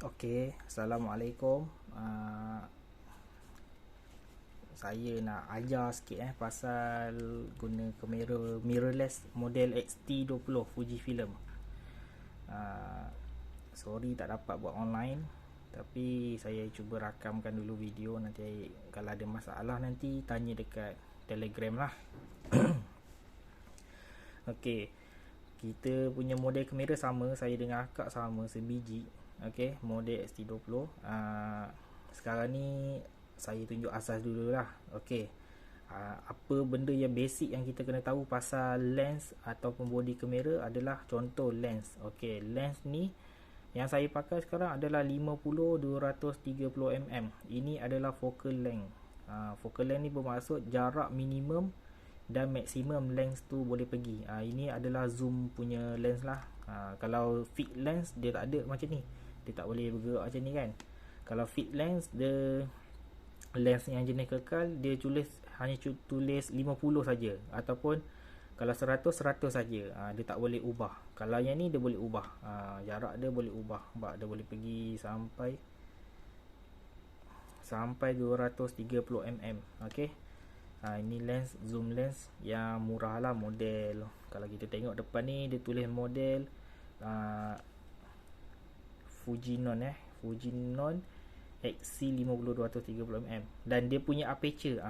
Okey, Assalamualaikum. Saya nak ajar sikit pasal guna kamera mirrorless model X-T20 Fujifilm. Uh, Sorry tak dapat buat online, tapi saya cuba rakamkan dulu video. Nanti kalau ada masalah nanti tanya dekat Telegram lah. Okey, kita punya model kamera sama, saya dengan akak sama sebiji. Okey, model X-T20. Sekarang ni saya tunjuk asas dulu lah. Okey, apa benda yang basic yang kita kena tahu pasal lens ataupun body kamera adalah contoh lens. Okey, lens ni yang saya pakai sekarang adalah 50-230 mm. Ini adalah focal length. Focal length ni bermaksud jarak minimum dan maksimum lens tu boleh pergi. Ini adalah zoom punya lens lah. Kalau fit lens dia tak ada macam ni, dia tak boleh bergerak macam ni kan. Kalau fit lens, dia lens yang jenis kekal, dia hanya tulis 50 saja, ataupun kalau 100 saja. Dia tak boleh ubah. Kalau yang ni dia boleh ubah. Jarak dia boleh ubah, sebab dia boleh pergi sampai 230 mm. Okey. Ini lens, zoom lens yang murah lah model. Kalau kita tengok depan ni dia tulis model Fujinon Fujinon XC50-230mm. Dan dia punya aperture.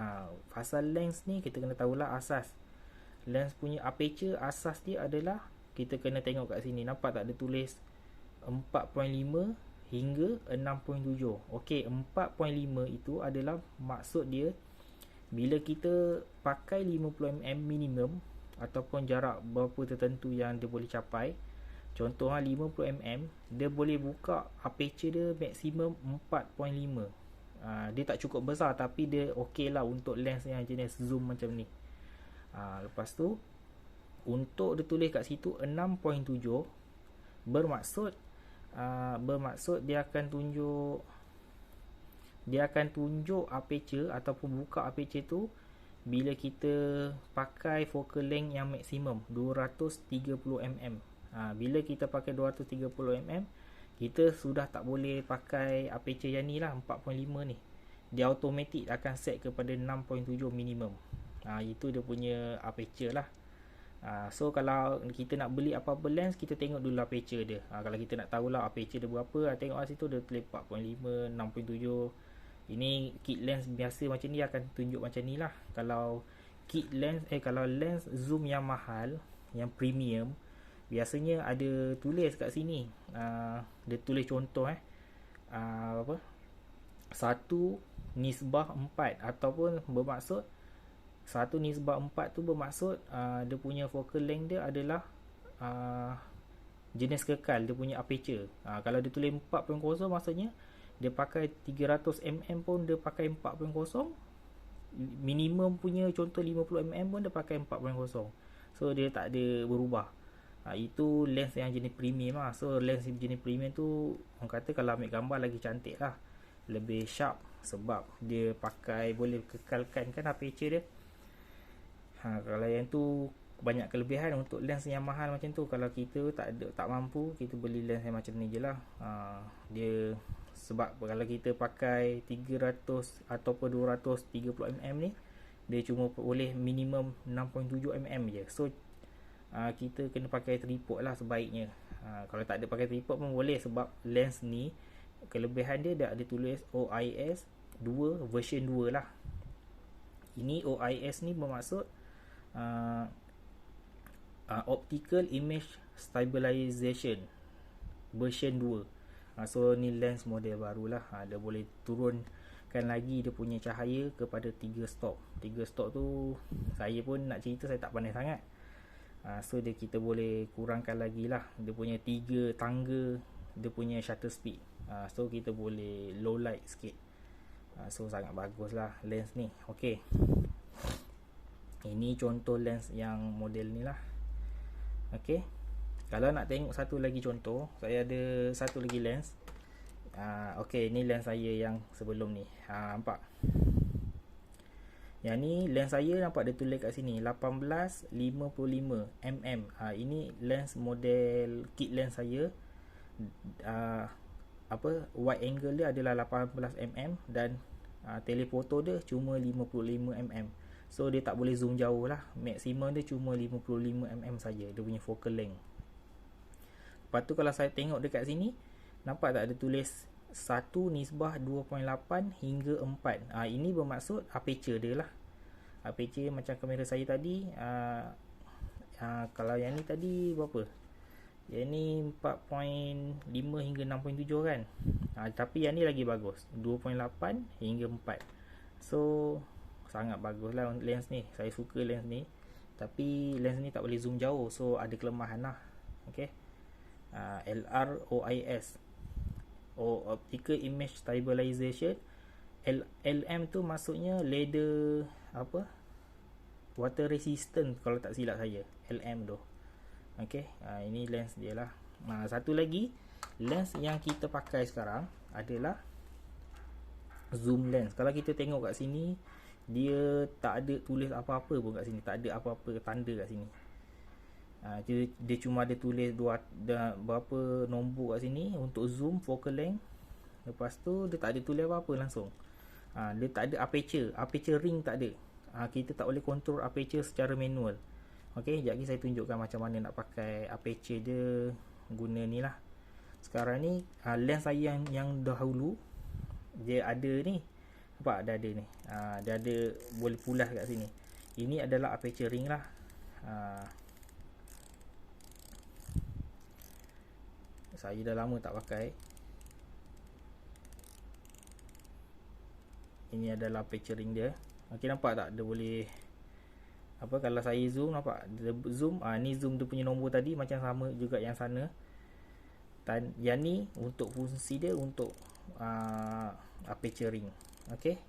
Pasal lens ni kita kena tahulah asas. Lens punya aperture asas dia adalah, kita kena tengok kat sini, nampak tak dia tulis 4.5 hingga 6.7. Okey, 4.5 itu adalah maksud dia bila kita pakai 50mm minimum ataupun jarak berapa tertentu yang dia boleh capai. Contoh 50mm, dia boleh buka aperture dia maksimum 4.5. Dia tak cukup besar, tapi dia okey lah untuk lens yang jenis zoom macam ni. Lepas tu untuk dia tulis kat situ 6.7, bermaksud dia akan tunjuk aperture ataupun buka aperture tu bila kita pakai focal length yang maksimum 230mm. Bila kita pakai 230mm, kita sudah tak boleh pakai aperture yang ni lah, 4.5 ni. Dia automatic akan set kepada 6.7 minimum. Itu dia punya aperture lah. So kalau kita nak beli apa-apa lens, kita tengok dulu aperture dia. Kalau kita nak tahulah aperture dia berapa, tengok kat situ dia tulis 4.5, 6.7. Ini kit lens biasa macam ni akan tunjuk macam ni lah. Kalau kalau lens zoom yang mahal, yang premium, biasanya ada tulis kat sini. Dia tulis contoh 1/4, ataupun bermaksud 1/4 tu bermaksud dia punya focal length dia adalah jenis kekal, dia punya aperture. Kalau dia tulis 4.0, maksudnya dia pakai 300mm pun dia pakai 4.0. Minimum punya contoh 50mm pun dia pakai 4.0. So dia tak ada berubah. Itu lens yang jenis premium lah. So lens jenis premium tu, orang kata kalau ambil gambar lagi cantik lah, lebih sharp, sebab dia pakai, boleh kekalkan kan aperture dia. Kalau yang tu banyak kelebihan untuk lens yang mahal macam tu. Kalau kita tak mampu, kita beli lens yang macam ni je lah. Dia sebab kalau kita pakai 300 ataupun 230mm ni, dia cuma boleh minimum 6.7mm je. So kita kena pakai tripod lah sebaiknya. Kalau tak ada pakai tripod pun boleh, sebab lens ni kelebihan dia ada tulis OIS 2 version 2 lah. Ini OIS ni bermaksud Optical Image Stabilization version 2. So ni lens model baru lah. Dia boleh turunkan lagi dia punya cahaya kepada 3 stop. 3 stop tu saya pun nak cerita, saya tak pandai sangat. So kita boleh kurangkan lagi lah. Dia punya 3 tangga dia punya shutter speed. So kita boleh low light sikit. So sangat bagus lah lens ni. Ok, ini contoh lens yang model ni lah. Ok, kalau nak tengok satu lagi contoh, saya ada satu lagi lens. Ok, ni lens saya yang sebelum ni. Nampak? Yang ni lens saya, nampak dia tulis kat sini 18-55mm. Ini lens model kit lens saya. wide angle dia adalah 18mm dan telephoto dia cuma 55mm. So dia tak boleh zoom jauh lah. Maksimum dia cuma 55mm saja dia punya focal length. Lepas tu kalau saya tengok dekat sini, nampak tak ada tulis 1:2.8 hingga 4. Ini bermaksud aperture dia lah. Aperture macam kamera saya tadi, kalau yang ni tadi berapa? Yang ni 4.5 hingga 6.7 kan. Tapi yang ni lagi bagus, 2.8 hingga 4. So sangat bagus lah lens ni. Saya suka lens ni. Tapi lens ni tak boleh zoom jauh, so ada kelemahan lah. Okay. LROIS, Optical Image Stabilization. LM tu maksudnya ladder water resistant kalau tak silap saya, LM tu. Okay, ini lens dia lah. Satu lagi lens yang kita pakai sekarang adalah zoom lens. Kalau kita tengok kat sini, dia tak ada tulis apa-apa pun kat sini, tak ada apa-apa tanda kat sini. Dia cuma ada tulis berapa nombor kat sini untuk zoom focal length. Lepas tu dia tak ada tulis apa-apa langsung. Dia tak ada aperture ring tak ada. Kita tak boleh control aperture secara manual. Okey, sekejap lagi saya tunjukkan macam mana nak pakai aperture dia guna ni lah. Sekarang ni lens saya yang dahulu dia ada ni. Nampak ada ni. Dia ada boleh pulas kat sini. Ini adalah aperture ring lah. Saya dah lama tak pakai. Ini adalah aperture ring dia. Okey, nampak tak dia boleh kalau saya zoom, nampak dia zoom. Ni zoom dia punya nombor tadi macam sama juga yang sana. Dan yang ni untuk fungsi dia untuk aperture ring. Okey.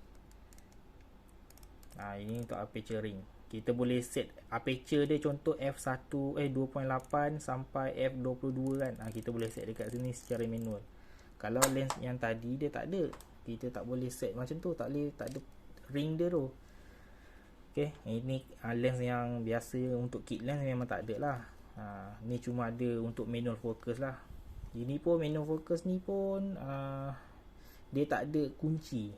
Ini untuk aperture ring. Kita boleh set aperture dia, contoh f1 2.8 sampai f22 kan. Kita boleh set dekat sini secara manual. Kalau lens yang tadi dia tak ada, kita tak boleh set macam tu, tak ada ring dia tu. Okay, ini lens yang biasa untuk kit lens memang tak ada lah. Ni cuma ada untuk manual focus lah. Ini pun manual focus ni pun dia tak ada kunci.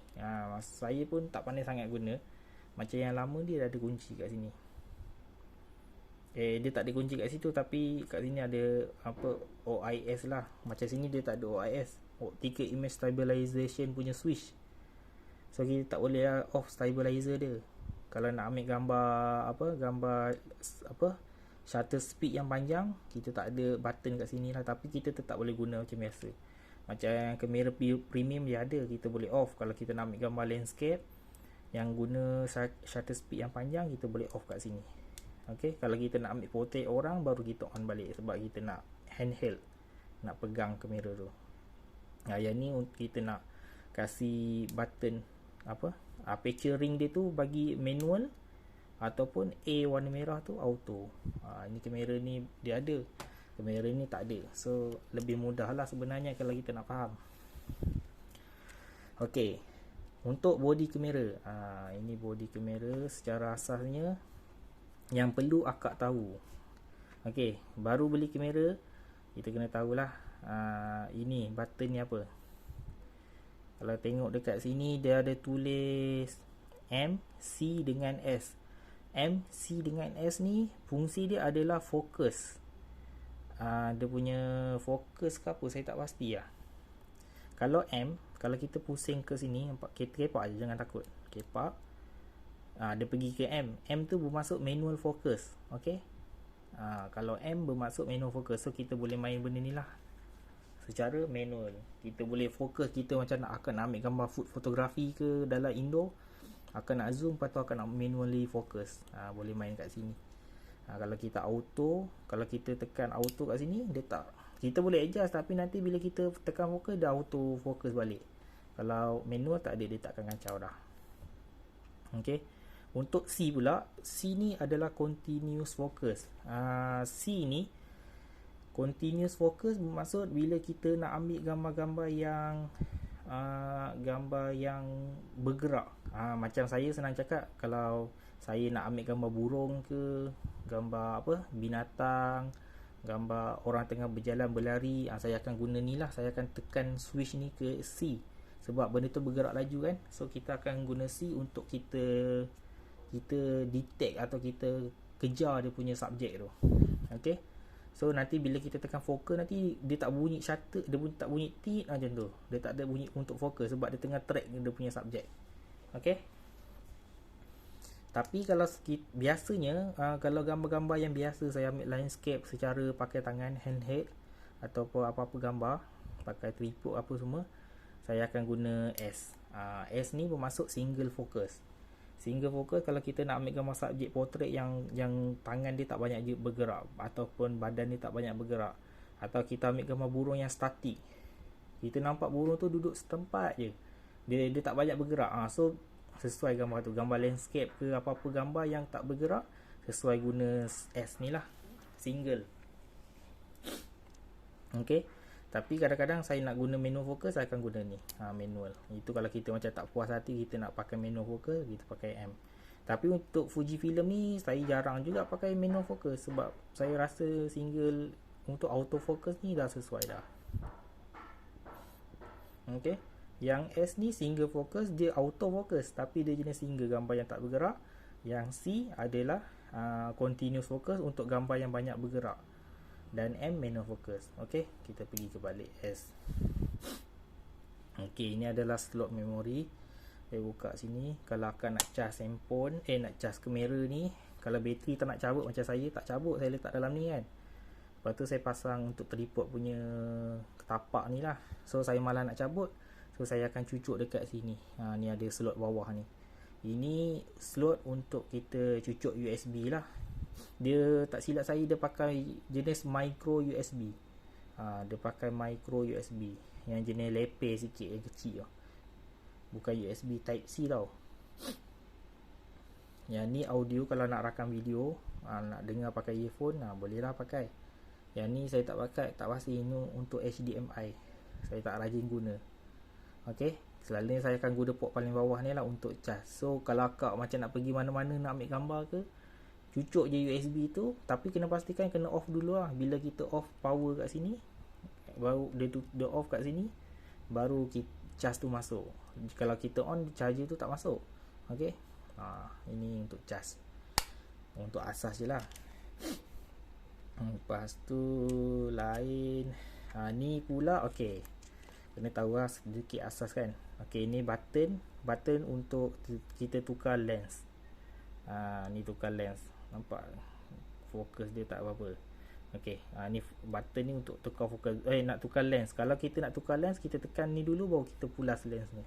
Saya pun tak pandai sangat guna. Macam yang lama dia dah ada kunci kat sini. Dia tak ada kunci kat situ, tapi kat sini ada OIS lah. Macam sini dia tak ada OIS, Optical Image Stabilization punya switch. So kita tak boleh off stabilizer dia. Kalau nak ambil gambar shutter speed yang panjang, kita tak ada button kat sini lah, tapi kita tetap boleh guna macam biasa. Macam kamera premium dia ada, kita boleh off. Kalau kita nak ambil gambar landscape yang guna shutter speed yang panjang, kita boleh off kat sini. Okay, kalau kita nak ambil portrait orang, baru kita on balik, sebab kita nak handheld, nak pegang kamera tu. Yang ni kita nak kasih button aperture ring dia tu bagi manual, ataupun A warna merah tu auto. Ini kamera ni dia ada, kamera ni tak ada. So lebih mudah lah sebenarnya kalau kita nak faham. Okey, untuk body kamera, ini body kamera secara asasnya yang perlu akak tahu. Okey, baru beli kamera, kita kena tahulah ini button ni apa. Kalau tengok dekat sini, dia ada tulis M, C dengan S. M, C dengan S ni fungsi dia adalah fokus. Dia punya fokus ke apa, saya tak pasti lah. Kalau M, kalau kita pusing ke sini, nampak, kepak je, jangan takut, kepak. Dia pergi ke M. M tu bermaksud manual focus. Okay. Kalau M bermaksud manual focus, so kita boleh main benda ni lah secara manual. Kita boleh fokus, kita macam akan nak ambil gambar food fotografi ke dalam indoor, akan nak zoom, lepas tu akan nak manually fokus. Boleh main kat sini. Kalau kita auto, kalau kita tekan auto kat sini, dia tak, kita boleh adjust, tapi nanti bila kita tekan fokus, dah auto fokus balik. Kalau manual tak ada, dia tak akan kacau dah. Okay. Untuk C pula, C ni adalah continuous focus. C ni continuous focus bermaksud bila kita nak ambil gambar-gambar yang bergerak. Macam saya senang cakap, kalau saya nak ambil gambar burung ke, gambar binatang, gambar orang tengah berjalan berlari, saya akan guna ni lah, saya akan tekan switch ni ke C sebab benda tu bergerak laju kan. So kita akan guna C untuk kita detect atau kita kejar dia punya subjek tu. Okay, so nanti bila kita tekan fokus, nanti dia tak bunyi shutter, dia tak bunyi tit macam tu, dia tak ada bunyi untuk fokus sebab dia tengah track dia punya subjek. Okay, tapi kalau biasanya kalau gambar-gambar yang biasa saya ambil landscape secara pakai tangan handheld ataupun apa-apa gambar pakai tripod apa semua, saya akan guna S. S ni bermaksud single focus. Single focus kalau kita nak ambil gambar subjek portrait yang tangan dia tak banyak bergerak ataupun badan dia tak banyak bergerak, atau kita ambil gambar burung yang statik, kita nampak burung tu duduk setempat je, dia tak banyak bergerak. So sesuai gambar tu, gambar landscape ke apa-apa gambar yang tak bergerak, sesuai guna S ni lah, single. Okay, tapi kadang-kadang saya nak guna manual focus, saya akan guna ni, manual. Itu kalau kita macam tak puas hati kita nak pakai manual focus, kita pakai M. Tapi untuk Fujifilm ni saya jarang juga pakai manual focus sebab saya rasa single untuk autofocus ni dah sesuai dah. Okay, yang S ni single focus, dia auto focus tapi dia jenis single, gambar yang tak bergerak. Yang C adalah continuous focus untuk gambar yang banyak bergerak. Dan M manual focus. Okay, kita pergi ke balik S. Okay, ini adalah slot memori. Saya buka sini. Kalau akan nak cas handphone, nak cas kamera ni, kalau bateri tak nak cabut macam saya, tak cabut, saya letak dalam ni kan. Lepas tu saya pasang untuk tripod punya tapak ni lah. So saya malah nak cabut, so saya akan cucuk dekat sini. Ni ada slot bawah ni. Ini slot untuk kita cucuk USB lah. Dia tak silap saya, dia pakai jenis micro USB. Dia pakai micro USB yang jenis lepeh sikit, yang kecil lah. Bukan USB type C tau. Yang ni audio kalau nak rakam video, nak dengar pakai earphone, boleh lah pakai. Yang ni saya tak pakai, tak pasti. Ini untuk HDMI, saya tak rajin guna. Ok, selalunya saya akan guna port paling bawah ni lah untuk cas. So kalau akak macam nak pergi mana-mana nak ambil gambar ke, cucuk je USB tu, tapi kena pastikan kena off dulu lah. Bila kita off power kat sini, baru dia off kat sini, baru cas tu masuk. Kalau kita on, charger tu tak masuk. Ok, ini untuk cas, untuk asas je lah. Lepas tu lain, ni pula ok, kena tahu lah sedikit asas kan. Ok, ni button untuk kita tukar lens. Ni tukar lens, nampak fokus dia tak apa-apa. Ok, ni button ni untuk tukar fokus, nak tukar lens. Kalau kita nak tukar lens, kita tekan ni dulu baru kita pulas lens ni.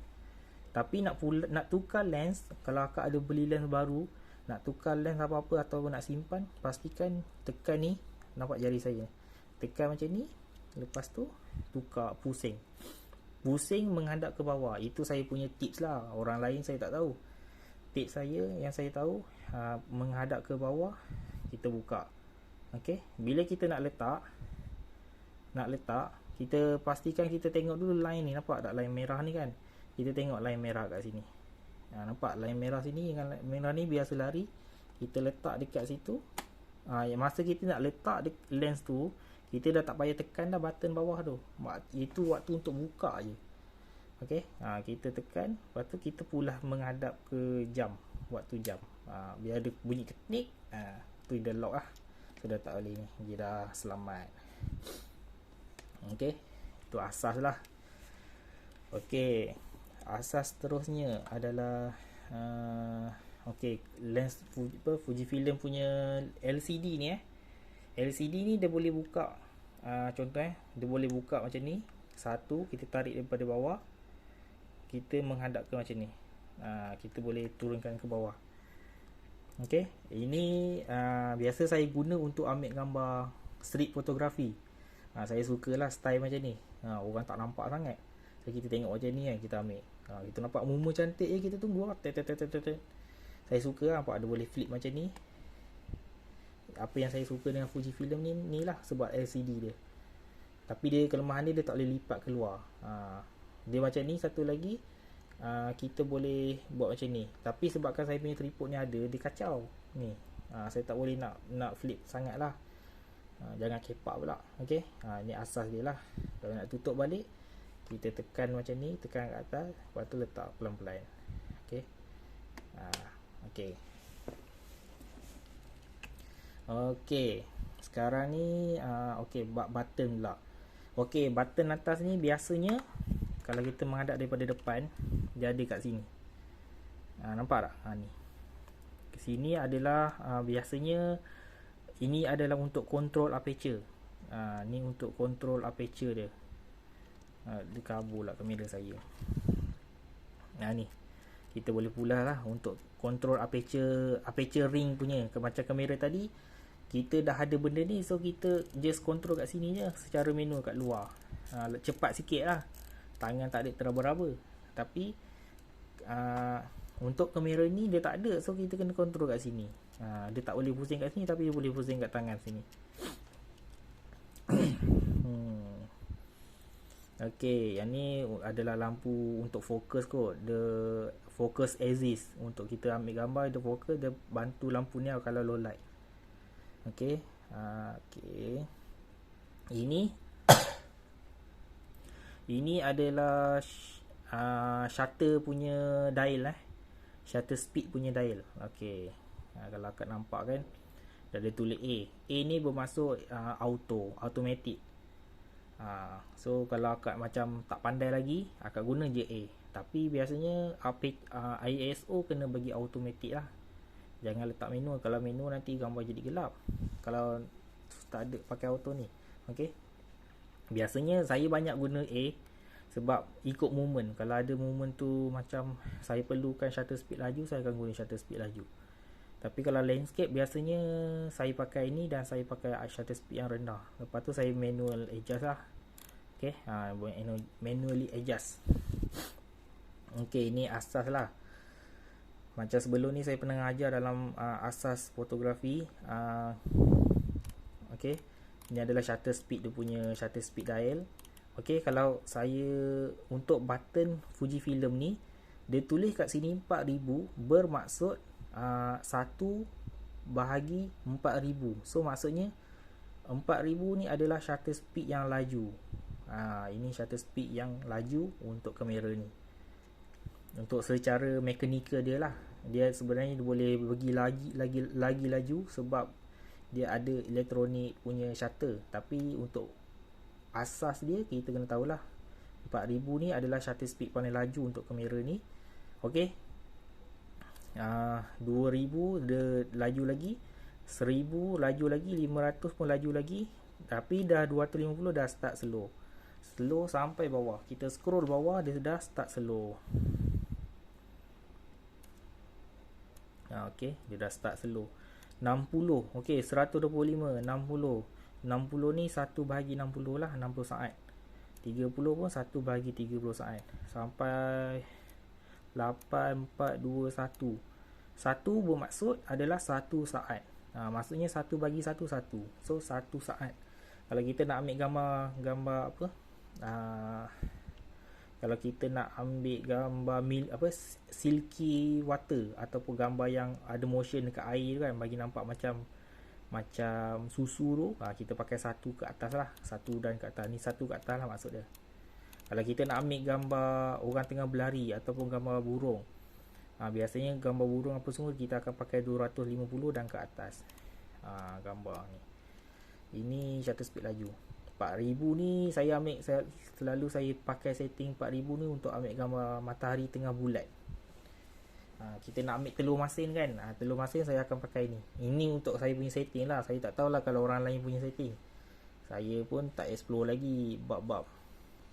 Tapi nak tukar lens, kalau akak ada beli lens baru, nak tukar lens apa-apa atau nak simpan, pastikan tekan ni, nampak jari saya, tekan macam ni, lepas tu tukar, pusing menghadap ke bawah. Itu saya punya tips lah, orang lain saya tak tahu. Tips saya yang saya tahu, menghadap ke bawah, kita buka. Ok, bila kita nak letak, kita pastikan kita tengok dulu line ni, nampak tak line merah ni kan. Kita tengok line merah kat sini. Nampak line merah sini dengan line merah ni biasa lari. Kita letak dekat situ. Masa kita nak letak lens tu, kita dah tak payah tekan dah button bawah tu. Itu waktu untuk buka je. Ok, kita tekan, lepas tu kita pulas menghadap ke jam, waktu jam. Biar ada bunyi ketik, tu dah lock lah. So dah tak boleh ni, dia dah selamat. Ok, itu asas lah. Ok, asas terusnya adalah ok, lens Fujifilm punya LCD ni LCD ni dia boleh buka, contoh dia boleh buka macam ni. Satu, kita tarik daripada bawah, kita menghadap ke macam ni, kita boleh turunkan ke bawah. Ok, ini biasa saya guna untuk ambil gambar street photography. Saya sukalah style macam ni, orang tak nampak sangat. So, kita tengok macam ni kan, kita ambil, kita nampak mumu cantik je, kita tunggu lah. Saya suka lah, nampak ada boleh flip macam ni. Apa yang saya suka dengan Fujifilm ni lah, sebab LCD dia. Tapi dia kelemahan dia tak boleh lipat keluar. Dia macam ni. Satu lagi, kita boleh buat macam ni. Tapi sebabkan saya punya tripod ni ada, dia kacau ni. Saya tak boleh nak flip sangat lah. Jangan kepak pula. Okey, ni asas dia lah. Kalau nak tutup balik, kita tekan macam ni, tekan kat atas, lepas tu letak pelan-pelan. Okey. Okey. Okey. Sekarang ni okey, button pula. Okey, button atas ni biasanya kalau kita menghadap daripada depan, dia ada kat sini. Nampak tak? Ni. Ke sini adalah biasanya ini adalah untuk control aperture. Ni untuk control aperture dia. Dia kabur lah kamera saya. Ni. Kita boleh pula lah untuk control aperture ring punya. Macam kamera tadi, kita dah ada benda ni, so kita just control kat sini je secara manual kat luar. Cepat sikit lah, tangan tak ada teraba-raba. Tapi untuk kamera ni dia tak ada, so kita kena control kat sini. Dia tak boleh pusing kat sini, tapi dia boleh pusing kat tangan sini. Okey, yang ni adalah lampu untuk fokus kot. The focus assist. Untuk kita ambil gambar, dia fokus, dia bantu lampu ni kalau low light. Okey. Okey. Ini adalah shutter punya dial shutter speed punya dial. Okey. Kalau akak nampak kan, dah ada tulis A. A ni bermaksud automatic. So kalau akak macam tak pandai lagi, akak guna je A. Tapi biasanya ISO kena bagi automatic lah. Jangan letak manual. Kalau manual nanti gambar jadi gelap, kalau tak ada pakai auto ni. Okey. Biasanya saya banyak guna A sebab ikut moment. Kalau ada moment tu macam saya perlukan shutter speed laju, saya akan guna shutter speed laju. Tapi kalau landscape biasanya saya pakai ini dan saya pakai shutter speed yang rendah. Lepas tu saya manual adjust lah. Okay, manually adjust. Okay, ini asas lah. Macam sebelum ni saya pernah ajar dalam asas fotografi. Okay, ini adalah shutter speed, dia punya shutter speed dial. Okay, kalau saya untuk button Fujifilm ni, dia tulis kat sini 4000, bermaksud 1 bahagi 4000. So maksudnya 4000 ni adalah shutter speed yang laju. Ini shutter speed yang laju untuk kamera ni. Untuk secara mekanikal dia lah, dia sebenarnya dia boleh bagi lagi laju sebab dia ada elektronik punya shutter. Tapi untuk asas dia, kita kena tahulah 4000 ni adalah shutter speed paling laju untuk kamera ni. Okey. 2000 dia laju lagi, 1000 laju lagi, 500 pun laju lagi. Tapi dah 250 dah start slow sampai bawah. Kita scroll bawah, dia dah start slow. Okey, dia dah start slow. 60, okey, 125, 60 ni 1 bahagi 60 lah, 60 saat. 30 pun 1 bahagi 30 saat. Sampai 8, 4, 2, 1. 1 bermaksud adalah 1 saat. Maksudnya 1 bagi 1, 1. So 1 saat. Kalau kita nak ambil gambar apa? Kalau kita nak ambil gambar silky water ataupun gambar yang ada motion dekat air kan, bagi nampak macam susu tu, kita pakai 1 ke atas lah. 1 dan ke atas. Ni 1 ke atas lah maksud dia. Kalau kita nak ambil gambar orang tengah berlari ataupun gambar burung, biasanya gambar burung apa semua kita akan pakai 250 dan ke atas. Gambar ni. Ini shutter speed laju. 4000 ni saya selalu saya pakai setting 4000 ni untuk ambil gambar matahari tengah bulat. Kita nak ambil telur masin kan, telur masin saya akan pakai ni. Ini untuk saya punya setting lah. Saya tak tahulah kalau orang lain punya setting. Saya pun tak explore lagi bab-bab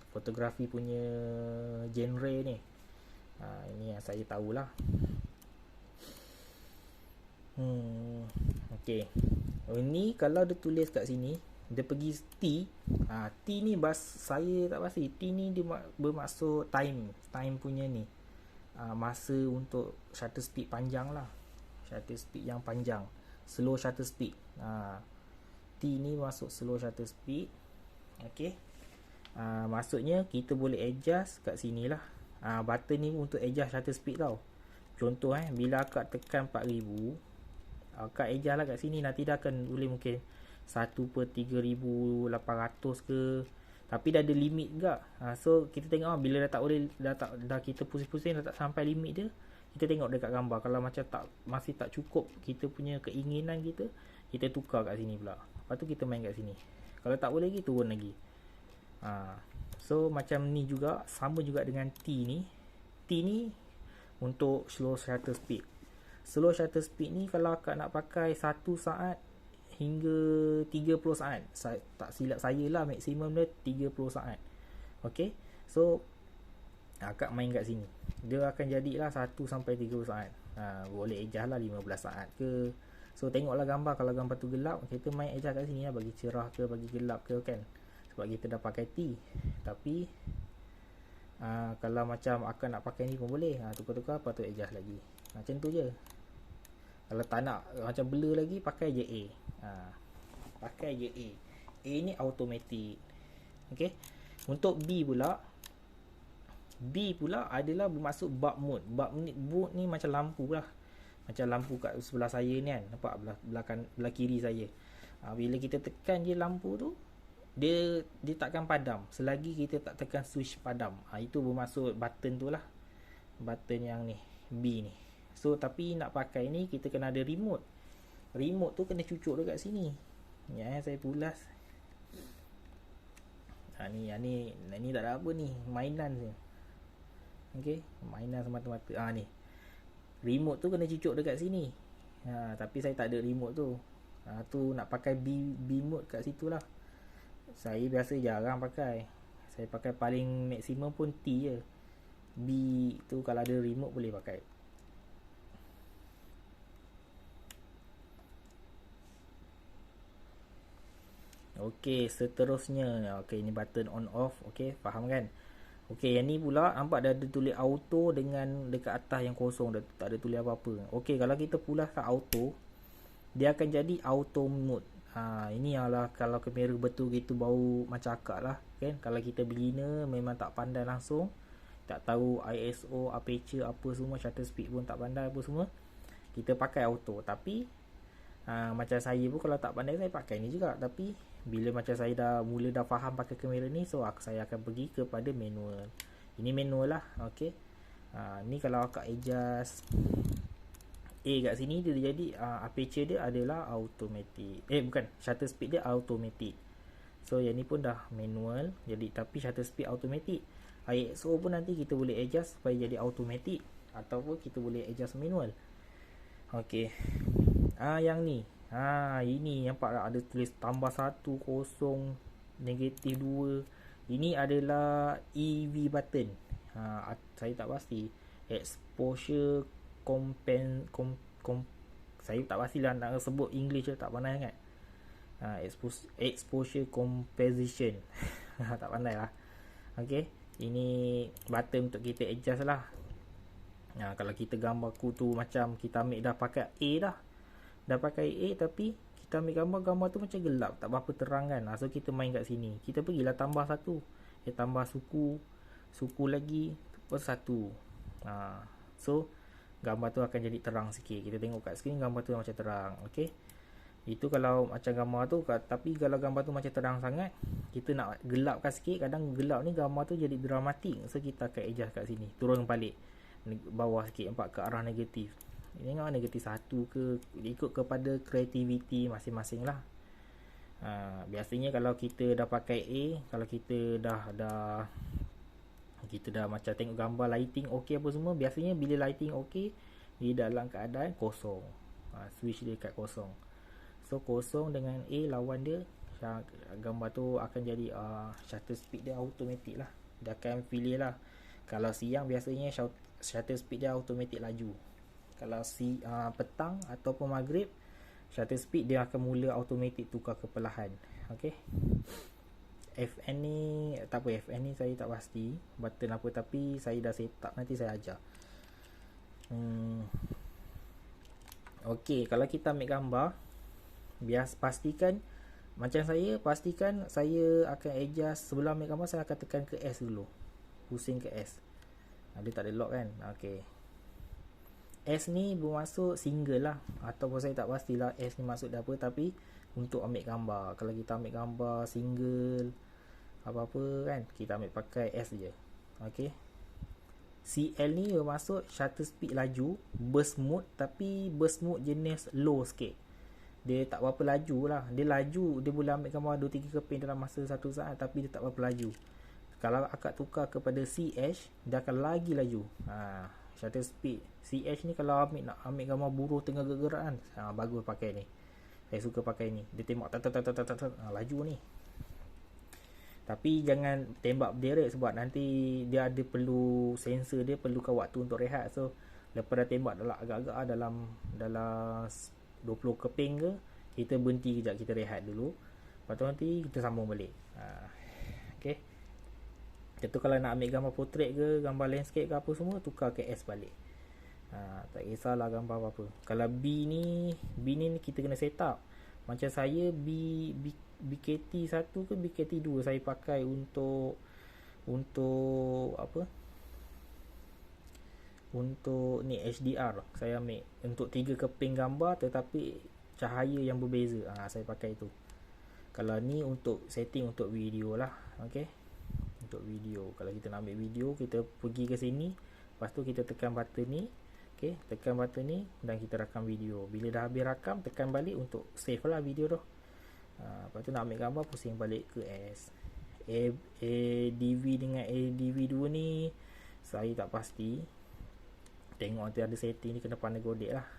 fotografi punya genre ni. Ini yang saya tahulah. Okay. Ini kalau dia tulis kat sini, dia pergi T. T ni saya tak pasti. T ni dia bermaksud time punya ni. Masa untuk shutter speed panjang lah. Shutter speed yang panjang. Slow shutter speed. T ni masuk slow shutter speed. Okay. Maksudnya kita boleh adjust kat sini lah. Button ni untuk adjust shutter speed tau. Contoh bila akak tekan 4000, akak adjust lah kat sini. Nanti dah akan boleh mungkin 1/3800 ke, tapi dah ada limit juga. So kita tengok bila dah tak boleh, dah kita pusing-pusing dah tak sampai limit dia, kita tengok dekat gambar. Kalau macam masih tak cukup kita punya keinginan kita tukar kat sini pula. Lepas tu kita main kat sini. Kalau tak boleh lagi, turun lagi. So macam ni juga, sama juga dengan T ni. T ni untuk slow shutter speed. Slow shutter speed ni kalau akak nak pakai 1 saat hingga 30 saat. Tak silap saya lah, maksimum dia 30 saat. Okay, so akak main kat sini, dia akan jadilah 1 sampai 30 saat. Boleh adjust lah 15 saat ke. So tengoklah gambar. Kalau gambar tu gelap, kita main adjust kat sini lah, bagi cerah ke, bagi gelap ke kan. Sebab kita dah pakai T. Tapi kalau macam akak nak pakai ni pun boleh. Tukar-tukar, lepas tu adjust lagi. Macam tu je. Kalau tak nak macam blur lagi, pakai je A. Pakai je A. A ni automatic. Okay. Untuk B pula adalah bermaksud bulb mode. Bulb ni macam lampu lah. Macam lampu kat sebelah saya ni kan. Nampak belah kiri saya. Bila kita tekan je lampu tu, dia takkan padam selagi kita tak tekan switch padam. Itu bermaksud button tu lah. Button yang ni, B ni. So tapi nak pakai ni, kita kena ada remote. Remote tu kena cucuk dekat sini. Ya, saya pulas. Ni tak ada apa ni, mainan je. Okay, mainan semata-mata. Ni remote tu kena cucuk dekat sini. Tapi saya tak ada remote tu. Tu nak pakai B mode kat situ lah. Saya biasa jarang pakai. Saya pakai paling maksimum pun T je. B tu kalau ada remote boleh pakai. Okey, seterusnya. Okey, ini button on off. Okey, faham kan? Okey, yang ni pula nampak dah ada tulis auto dengan dekat atas yang kosong, dah tak ada tulis apa-apa. Okey, kalau kita pulaskan auto, dia akan jadi auto mode. Ini ialah kalau kamera betul gitu bau macam akak lah kan. Kalau kita beginner, memang tak pandai langsung, tak tahu ISO, aperture apa semua, shutter speed pun tak pandai apa semua, kita pakai auto. Tapi macam saya pun kalau tak pandai, saya pakai ni juga. Tapi bila macam saya dah faham pakai kamera ni, so saya akan pergi kepada manual. Ini manual lah. Okay. Ni kalau akak adjust A kat sini, dia jadi aperture dia adalah automatic. Bukan, shutter speed dia automatic. So yang ni pun dah manual, jadi tapi shutter speed automatic. ISO pun nanti kita boleh adjust supaya jadi automatic, ataupun kita boleh adjust manual. Okay. Yang ni, ini nampak tak ada tulis tambah 1, kosong, negatif 2. Ini adalah EV button. Saya tak pasti. Exposure saya tak pastilah nak sebut English, tak pandai sangat. Exposure composition. Tak pandai lah. Okay, ini button untuk kita adjust lah. Kalau kita gambar tu macam kita ambil dah pakai A dah pakai A, tapi kita ambil gambar tu macam gelap, tak berapa terang kan. So kita main kat sini, kita pergilah tambah 1, tambah suku lagi, lepas 1. So gambar tu akan jadi terang sikit. Kita tengok kat skrin, gambar tu macam terang. Okay, itu kalau macam gambar tu. Tapi kalau gambar tu macam terang sangat, kita nak gelapkan sikit. Kadang gelap ni gambar tu jadi dramatik, so kita akan adjust kat sini, turun balik bawah sikit, nampak ke arah negatif. Tengok negatif 1 ke, ikut kepada kreativiti masing-masing lah. Biasanya kalau kita dah pakai A, kalau kita dah macam tengok gambar lighting okey apa semua, biasanya bila lighting okey, dia dalam keadaan kosong. Switch dia kat kosong. So kosong dengan A lawan dia, gambar tu akan jadi shutter speed dia automatic lah. Dia akan pilih lah. Kalau siang biasanya shutter speed dia automatic laju. Kalau petang ataupun maghrib, shutter speed dia akan mula automatic tukar ke perlahan. Okay. FN ni tak apa, FN ni saya tak pasti button apa, tapi saya dah set up, nanti saya ajar. Okay, kalau kita ambil gambar, pastikan macam pastikan saya akan adjust. Sebelum ambil gambar, saya akan tekan ke S dulu, pusing ke S. Dia tak ada lock kan. Okay, S ni bermaksud single lah, ataupun saya tak pastilah S ni maksud apa, tapi untuk ambil gambar. Kalau kita ambil gambar single apa-apa kan, kita ambil pakai S je. Okey. CL ni bermaksud shutter speed laju, burst mode, tapi burst mode jenis low sikit. Dia tak berapa laju lah. Dia laju, dia boleh ambil gambar 2-3 keping dalam masa 1 saat, tapi dia tak berapa laju. Kalau akak tukar kepada CH, dia akan lagi laju. Shutter speed CH ni kalau nak ambil gambar buruh tengah gerak kan, bagus pakai ni. Saya suka pakai ni. Dia tembak laju ni. Tapi jangan tembak berderet sebab nanti dia ada perlu sensor, dia perlukan waktu untuk rehat. So lepas dah tembak agak-agak dalam 20 keping ke, kita berhenti kejap, kita rehat dulu. Lepas tu nanti kita sambung balik. Okay. Itu kalau nak ambil gambar portrait ke, gambar landscape ke apa semua, tukar ke S balik. Tak kisahlah gambar apa-apa. Kalau B ni kita kena set up. Macam saya BKT1 ke BKT2 saya pakai untuk apa? Untuk ni HDR. Saya ambil untuk 3 keping gambar tetapi cahaya yang berbeza. Saya pakai itu. Kalau ni untuk setting untuk video lah. Okey. Untuk video. Kalau kita nak ambil video, kita pergi ke sini, lepas tu kita tekan button ni. Okey, tekan button ni dan kita rakam video. Bila dah habis rakam, tekan balik untuk save lah video tu. Lepas tu nak ambil gambar, pusing balik ke S. ADV dengan ADV2 ni saya tak pasti. Tengok nanti ada setting ni, kena pandai godek lah.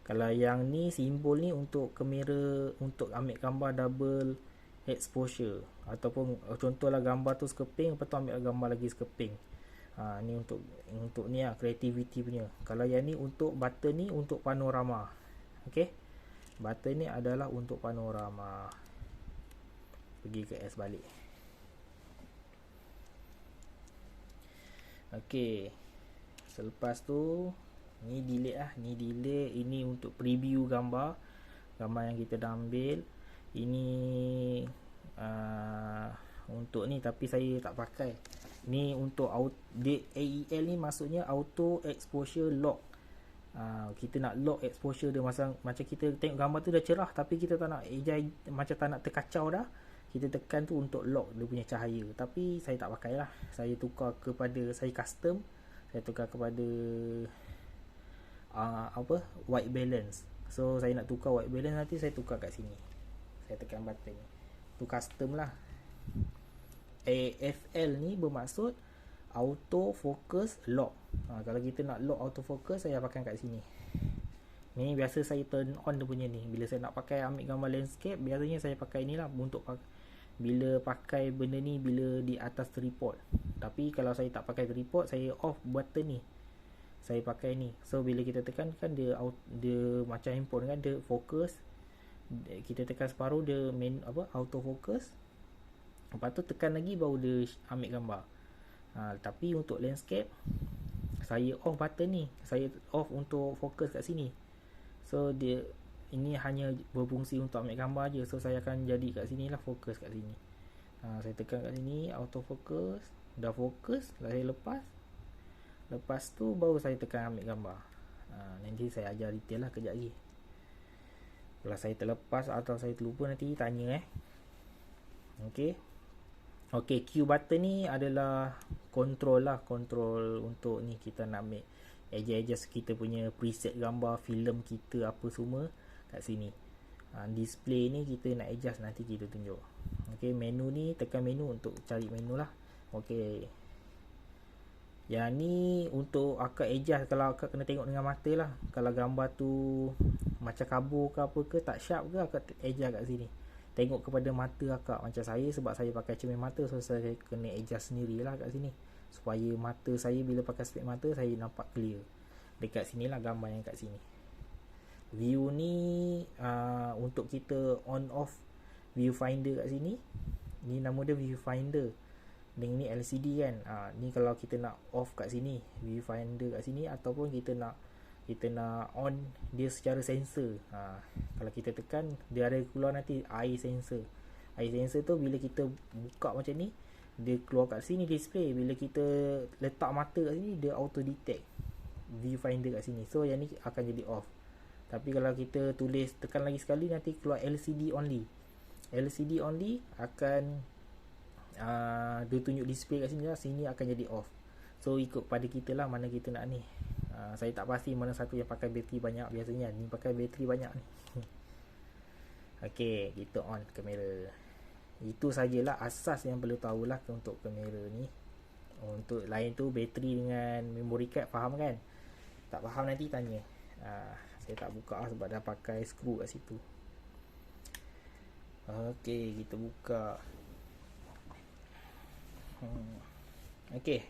Kalau yang ni simbol ni untuk kamera, untuk ambil gambar double exposure, ataupun contohlah gambar tu sekeping, lepas tu ambil gambar lagi sekeping. Ni untuk ni lah, creativity punya. Kalau yang ni untuk button ni untuk panorama. Okey. Button ni adalah untuk panorama. Pergi ke S balik. Okey. Selepas tu ni delete lah, ni delete. Ini untuk preview gambar yang kita dah ambil. Ini untuk ni, tapi saya tak pakai. Ni untuk AEL ni maksudnya auto exposure lock. Kita nak lock exposure dia, macam kita tengok gambar tu dah cerah tapi kita tak nak macam tak nak terkacau dah, kita tekan tu untuk lock dia punya cahaya. Tapi saya tak pakai lah. Saya tukar kepada, saya custom, saya tukar kepada white balance. So saya nak tukar white balance, nanti saya tukar kat sini. Saya tekan button tu, custom lah. AFL ni bermaksud auto focus lock. Kalau kita nak lock auto focus, saya pakai kat sini. Ni biasa saya turn on dia punya ni. Bila saya nak pakai ambil gambar landscape, biasanya saya pakai ni lah untuk bila pakai benda ni bila di atas tripod. Tapi kalau saya tak pakai tripod, saya off button ni. Saya pakai ni. So bila kita tekan kan dia macam handphone kan, dia fokus. Kita tekan separuh, dia auto focus. Lepas tu tekan lagi baru dia ambil gambar. Tapi untuk landscape, saya off button ni. Saya off untuk fokus kat sini. So dia ini hanya berfungsi untuk ambil gambar je. So saya akan jadi kat sini lah, fokus kat sini. Saya tekan kat sini, auto focus. Dah fokus, saya lepas. Lepas tu baru saya tekan ambil gambar. Nanti saya ajar detail lah kejap lagi. Kalau saya terlepas atau saya terlupa, nanti tanya Okey, Q button ni adalah control lah, control untuk ni kita nak ambil adjust kita punya preset gambar, filem kita apa semua kat sini. Display ni kita nak adjust, nanti kita tunjuk. Okey, menu ni tekan menu untuk cari menu lah. Okey. Yang ni untuk akak adjust, kalau akak kena tengok dengan mata lah. Kalau gambar tu macam kabur ke apa ke, tak sharp ke, akak adjust kat sini. Tengok kepada mata akak. Macam saya, sebab saya pakai cermin mata, so saya kena adjust sendirilah kat sini, supaya mata saya bila pakai spek mata saya nampak clear. Dekat sini lah gambar yang kat sini. View ni untuk kita on off viewfinder kat sini. Ni nama dia viewfinder. Dengan ni LCD kan. Ni kalau kita nak off kat sini, viewfinder kat sini, ataupun kita nak on dia secara sensor. Kalau kita tekan, dia ada keluar nanti eye sensor. Eye sensor tu bila kita buka macam ni, dia keluar kat sini display. Bila kita letak mata kat sini, dia auto detect viewfinder kat sini. So yang ni akan jadi off. Tapi kalau kita tulis tekan lagi sekali, nanti keluar LCD only. LCD only akan dia tunjuk display kat sini lah, sini akan jadi off. So ikut pada kita lah mana kita nak ni. Saya tak pasti mana satu yang pakai bateri banyak. Biasanya ni pakai bateri banyak ni. Okay, kita on kamera. Itu sajalah asas yang perlu tahulah untuk kamera ni. Untuk lain tu bateri dengan memory card, faham kan? Tak faham nanti tanya. Saya tak buka lah sebab dah pakai skru kat situ. Okay, kita buka. Okay,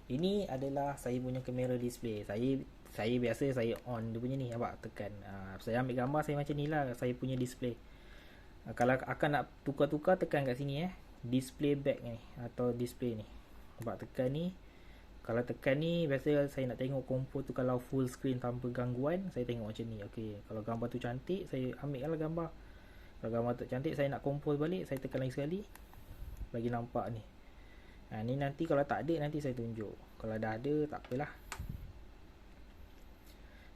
ini adalah saya punya kamera display. Saya biasa saya on dia punya ni, nampak, tekan. Saya ambil gambar saya macam ni lah saya punya display. Kalau akan nak tukar-tukar, tekan kat sini display back ni atau display ni. Nampak, tekan ni. Kalau tekan ni, biasa saya nak tengok kompon tu kalau full screen tanpa gangguan, saya tengok macam ni. Okey, kalau gambar tu cantik, saya ambil lah gambar. Kalau gambar tu cantik, saya nak compose balik, saya tekan lagi sekali, bagi nampak ni. Ni nanti kalau tak ada, nanti saya tunjuk. Kalau dah ada, tak apalah.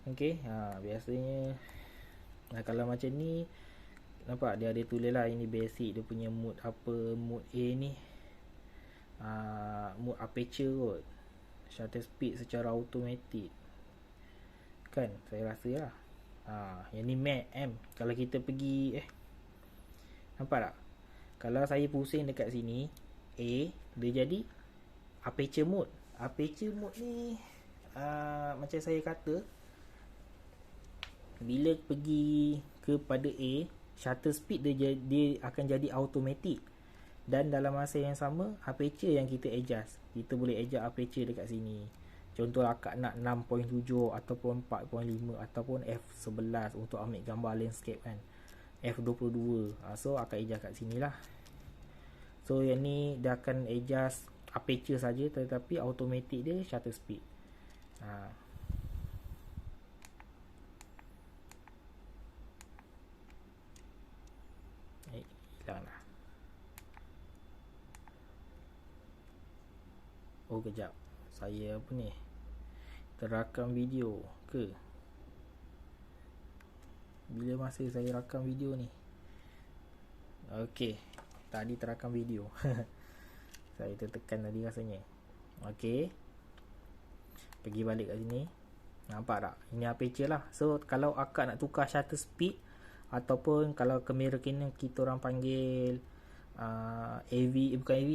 Okey, biasanya kalau macam ni, nampak dia ada tulis lah, ini basic dia punya mode apa, mode A ni mode aperture kot, shutter speed secara automatic kan, saya rasa lah. Yang ni M. Kalau kita pergi nampak tak, kalau saya pusing dekat sini A, dia jadi aperture mode. Aperture mode ni macam saya kata, bila pergi kepada A, shutter speed dia akan jadi automatic. Dan dalam masa yang sama, aperture yang kita adjust, kita boleh adjust aperture dekat sini. Contoh akak nak 6.7 ataupun 4.5 ataupun f11 untuk ambil gambar landscape kan, f22. So akak adjust kat sini lah. So yang ni dia akan adjust aperture saja, tetapi automatic dia shutter speed. Hilang lah. Oh kejap, saya apa ni, terakam video ke? Bila masa saya rakam video ni? Okey, tadi terakam video. Saya tertekan tadi rasanya. Okey, pergi balik kat sini. Nampak tak? Ini aperture lah. So kalau akak nak tukar shutter speed, ataupun kalau kamera kini kita orang panggil AV, bukan AV,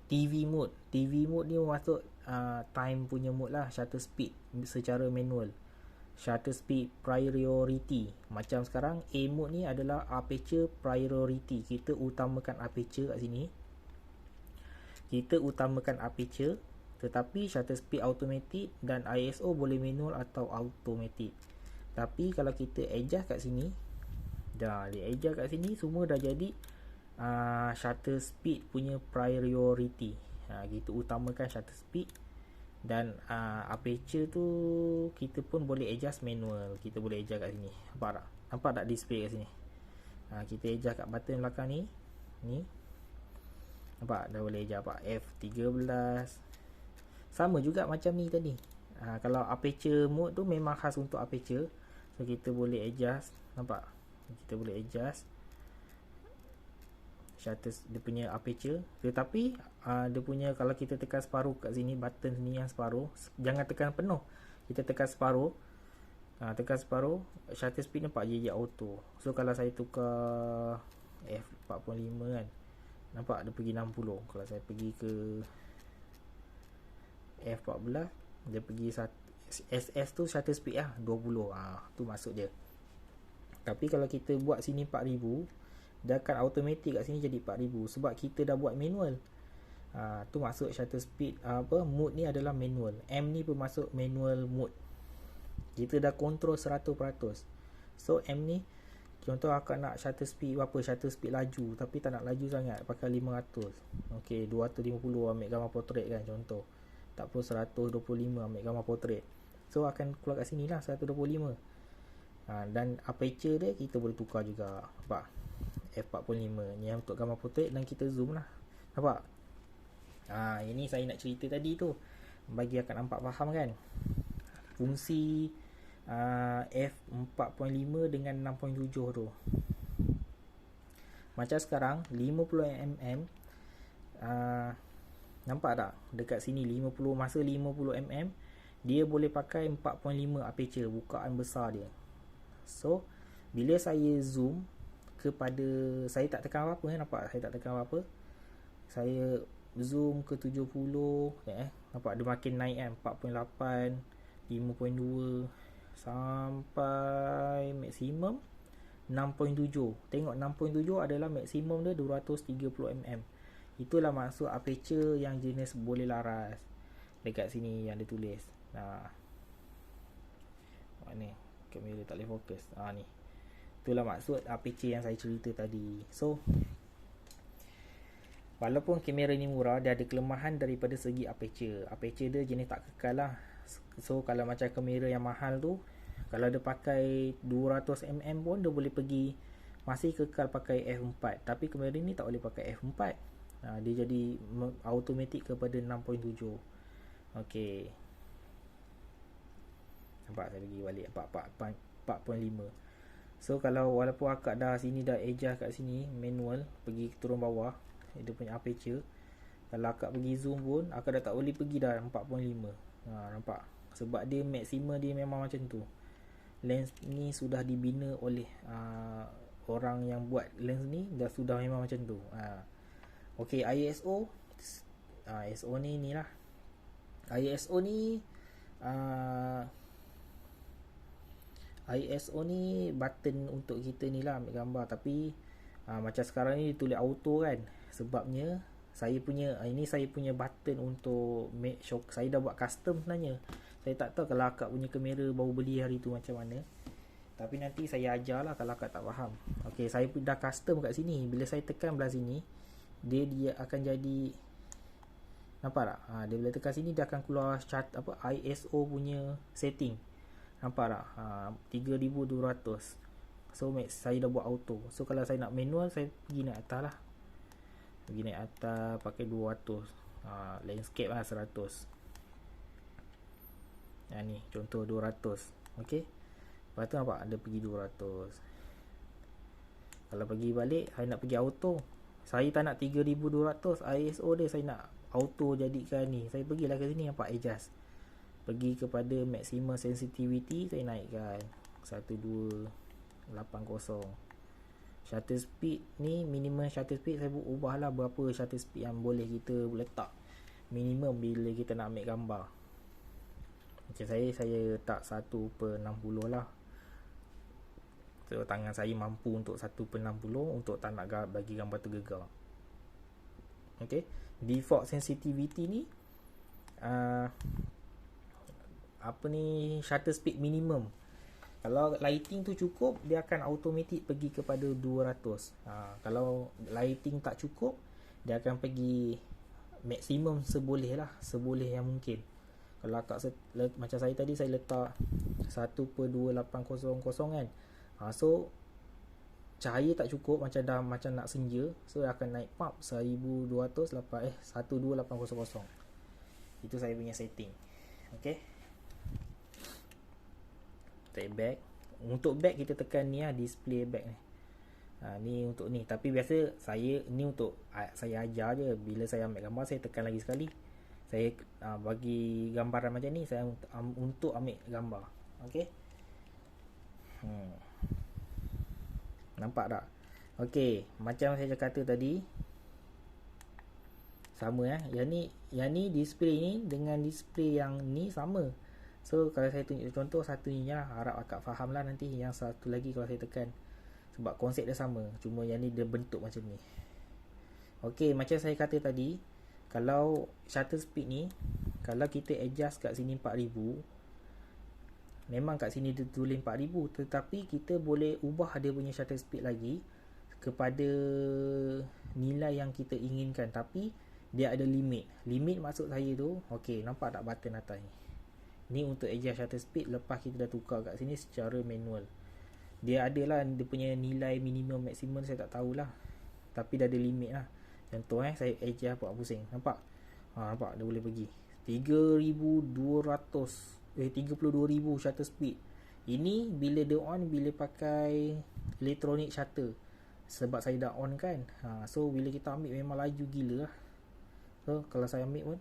TV mode. TV mode ni masuk time punya mode lah, shutter speed secara manual, shutter speed priority. Macam sekarang A mode ni adalah aperture priority. Kita utamakan aperture kat sini. Kita utamakan aperture, tetapi shutter speed automatic dan ISO boleh manual atau automatic. Tapi kalau kita adjust kat sini, dah dia adjust kat sini, semua dah jadi shutter speed punya priority. Kita utamakan shutter speed. Dan aperture tu kita pun boleh adjust manual. Kita boleh adjust kat sini. Nampak tak? Nampak tak display kat sini? Kita adjust kat button belakang ni. Ni. Nampak? Dah boleh adjust. Nampak? F13. Sama juga macam ni tadi. Kalau aperture mode tu memang khas untuk aperture. So kita boleh adjust. Nampak? Kita boleh adjust shutter dia punya aperture. Tetapi dia punya, kalau kita tekan separuh kat sini, button sini yang separuh, jangan tekan penuh, kita tekan separuh. Tekan separuh, shutter speed nampak je auto. So kalau saya tukar f4.5 kan, nampak dia pergi 60. Kalau saya pergi ke f14, dia pergi SS tu shutter speed lah 20. Tu masuk dia. Tapi kalau kita buat sini 4000, dia akan automatic kat sini jadi 4000 sebab kita dah buat manual. Tu masuk shutter speed mode ni adalah manual. M ni pun masuk manual mode. Kita dah control 100%. So M ni, contoh akak nak shutter speed berapa, shutter speed laju, tapi tak nak laju sangat, pakai 500. Okey, 250 ambil gambar portrait kan, contoh. Tak perlu 125 ambil gambar portrait. So akan keluar kat sini lah 125. Dan aperture dia kita boleh tukar juga. Nampak? F45 ni untuk gambar portrait, dan kita zoom lah. Nampak? Ini saya nak cerita tadi tu, bagi akak nampak faham kan, fungsi f4.5 dengan 6.7 tu. Macam sekarang 50mm, nampak tak dekat sini 50, masa 50mm dia boleh pakai 4.5 aperture, bukaan besar dia. So bila saya zoom kepada, saya tak tekan apa-apa, nampak saya tak tekan apa-apa, saya zoom ke 70, nampak dia makin naik kan, 4.8, 5.2 sampai maksimum 6.7. Tengok 6.7 adalah maksimum dia 230mm. Itulah maksud aperture yang jenis boleh laras. Dekat sini yang dia tulis. Ni kamera tak boleh fokus. Ni. Itulah maksud aperture yang saya cerita tadi. So walaupun kamera ni murah, dia ada kelemahan daripada segi aperture. Aperture dia jenis tak kekal lah. So kalau macam kamera yang mahal tu, kalau dia pakai 200mm pun dia boleh pergi, masih kekal pakai f4. Tapi kamera ni tak boleh pakai f4. Dia jadi automatic kepada 6.7. Okey. Nampak saya pergi balik 4.5. So kalau walaupun akak dah sini dah adjust kat sini manual, pergi turun bawah dia punya aperture, kalau akak pergi zoom pun akak dah tak boleh pergi dah 4.5. Nampak? Sebab dia maksimum dia memang macam tu. Lens ni sudah dibina oleh orang yang buat lens ni, dah sudah memang macam tu. Okey, ISO ISO ni lah. ISO ni ISO ni button untuk kita ni lah ambil gambar. Tapi macam sekarang ni ditulis auto kan. Sebabnya saya punya ini saya punya button untuk make sure. Saya dah buat custom sebenarnya. Saya tak tahu kalau akak punya kamera baru beli hari tu macam mana. Tapi nanti saya ajar lah kalau akak tak faham. Okey, saya dah custom kat sini. Bila saya tekan belah sini, dia akan jadi, nampak tak? Dia bila tekan sini dia akan keluar chart ISO punya setting. Nampak tak? 3200. So saya dah buat auto. So kalau saya nak manual, saya pergi naik atas lah. Pergi naik atas pakai 200. Landscape lah 100. Ni contoh 200. Okey. Lepas tu nampak ada pergi 200. Kalau pergi balik, saya nak pergi auto. Saya tak nak 3200 ISO dia, saya nak auto jadikan ni. Saya pergilah ke sini, nampak adjust. Pergi kepada maximum sensitivity, saya naikkan 1280. Shutter speed ni, minimum shutter speed saya ubahlah berapa shutter speed yang boleh kita letak minimum bila kita nak ambil gambar. Macam saya letak 1/60 lah. So tangan saya mampu untuk 1/60 untuk tak nak bagi gambar tergegar. Okay. Default sensitivity ni shutter speed minimum. Kalau lighting tu cukup, dia akan automatic pergi kepada 200. Kalau lighting tak cukup, dia akan pergi maksimum seboleh yang mungkin. Kalau macam saya tadi, saya letak 1/2800 kan. So cahaya tak cukup, macam nak senja. So akan naik 12800. Itu saya punya setting. Okay. Take back. Untuk back kita tekan ni display back ni. Ni untuk ni. Tapi biasa saya ni untuk saya ajar je. Bila saya ambil gambar, saya tekan lagi sekali. Saya bagi gambaran macam ni, saya untuk ambil gambar. Okey. Nampak tak? Okey, macam saya kata tadi, sama yang ni display ni dengan display yang ni sama. So kalau saya tunjuk contoh satu ni lah, harap akak faham lah nanti. Yang satu lagi kalau saya tekan, sebab konsep dia sama, cuma yang ni dia bentuk macam ni. Okey, macam saya kata tadi, kalau shutter speed ni, kalau kita adjust kat sini 4000, memang kat sini dia tulis 4000, tetapi kita boleh ubah dia punya shutter speed lagi kepada nilai yang kita inginkan. Tapi dia ada limit. Limit maksud saya tu, okey, nampak tak button atas ni? Ni untuk adjust shutter speed lepas kita dah tukar kat sini secara manual. Dia adalah dia punya nilai minimum maksimum, saya tak tahulah. Tapi dah ada limit lah. Contoh saya adjust buat pusing. Nampak? Nampak dia boleh pergi 3200 32,000 shutter speed. Ini bila dia on, bila pakai electronic shutter, sebab saya dah on kan. So bila kita ambil memang laju gila lah. So kalau saya ambil pun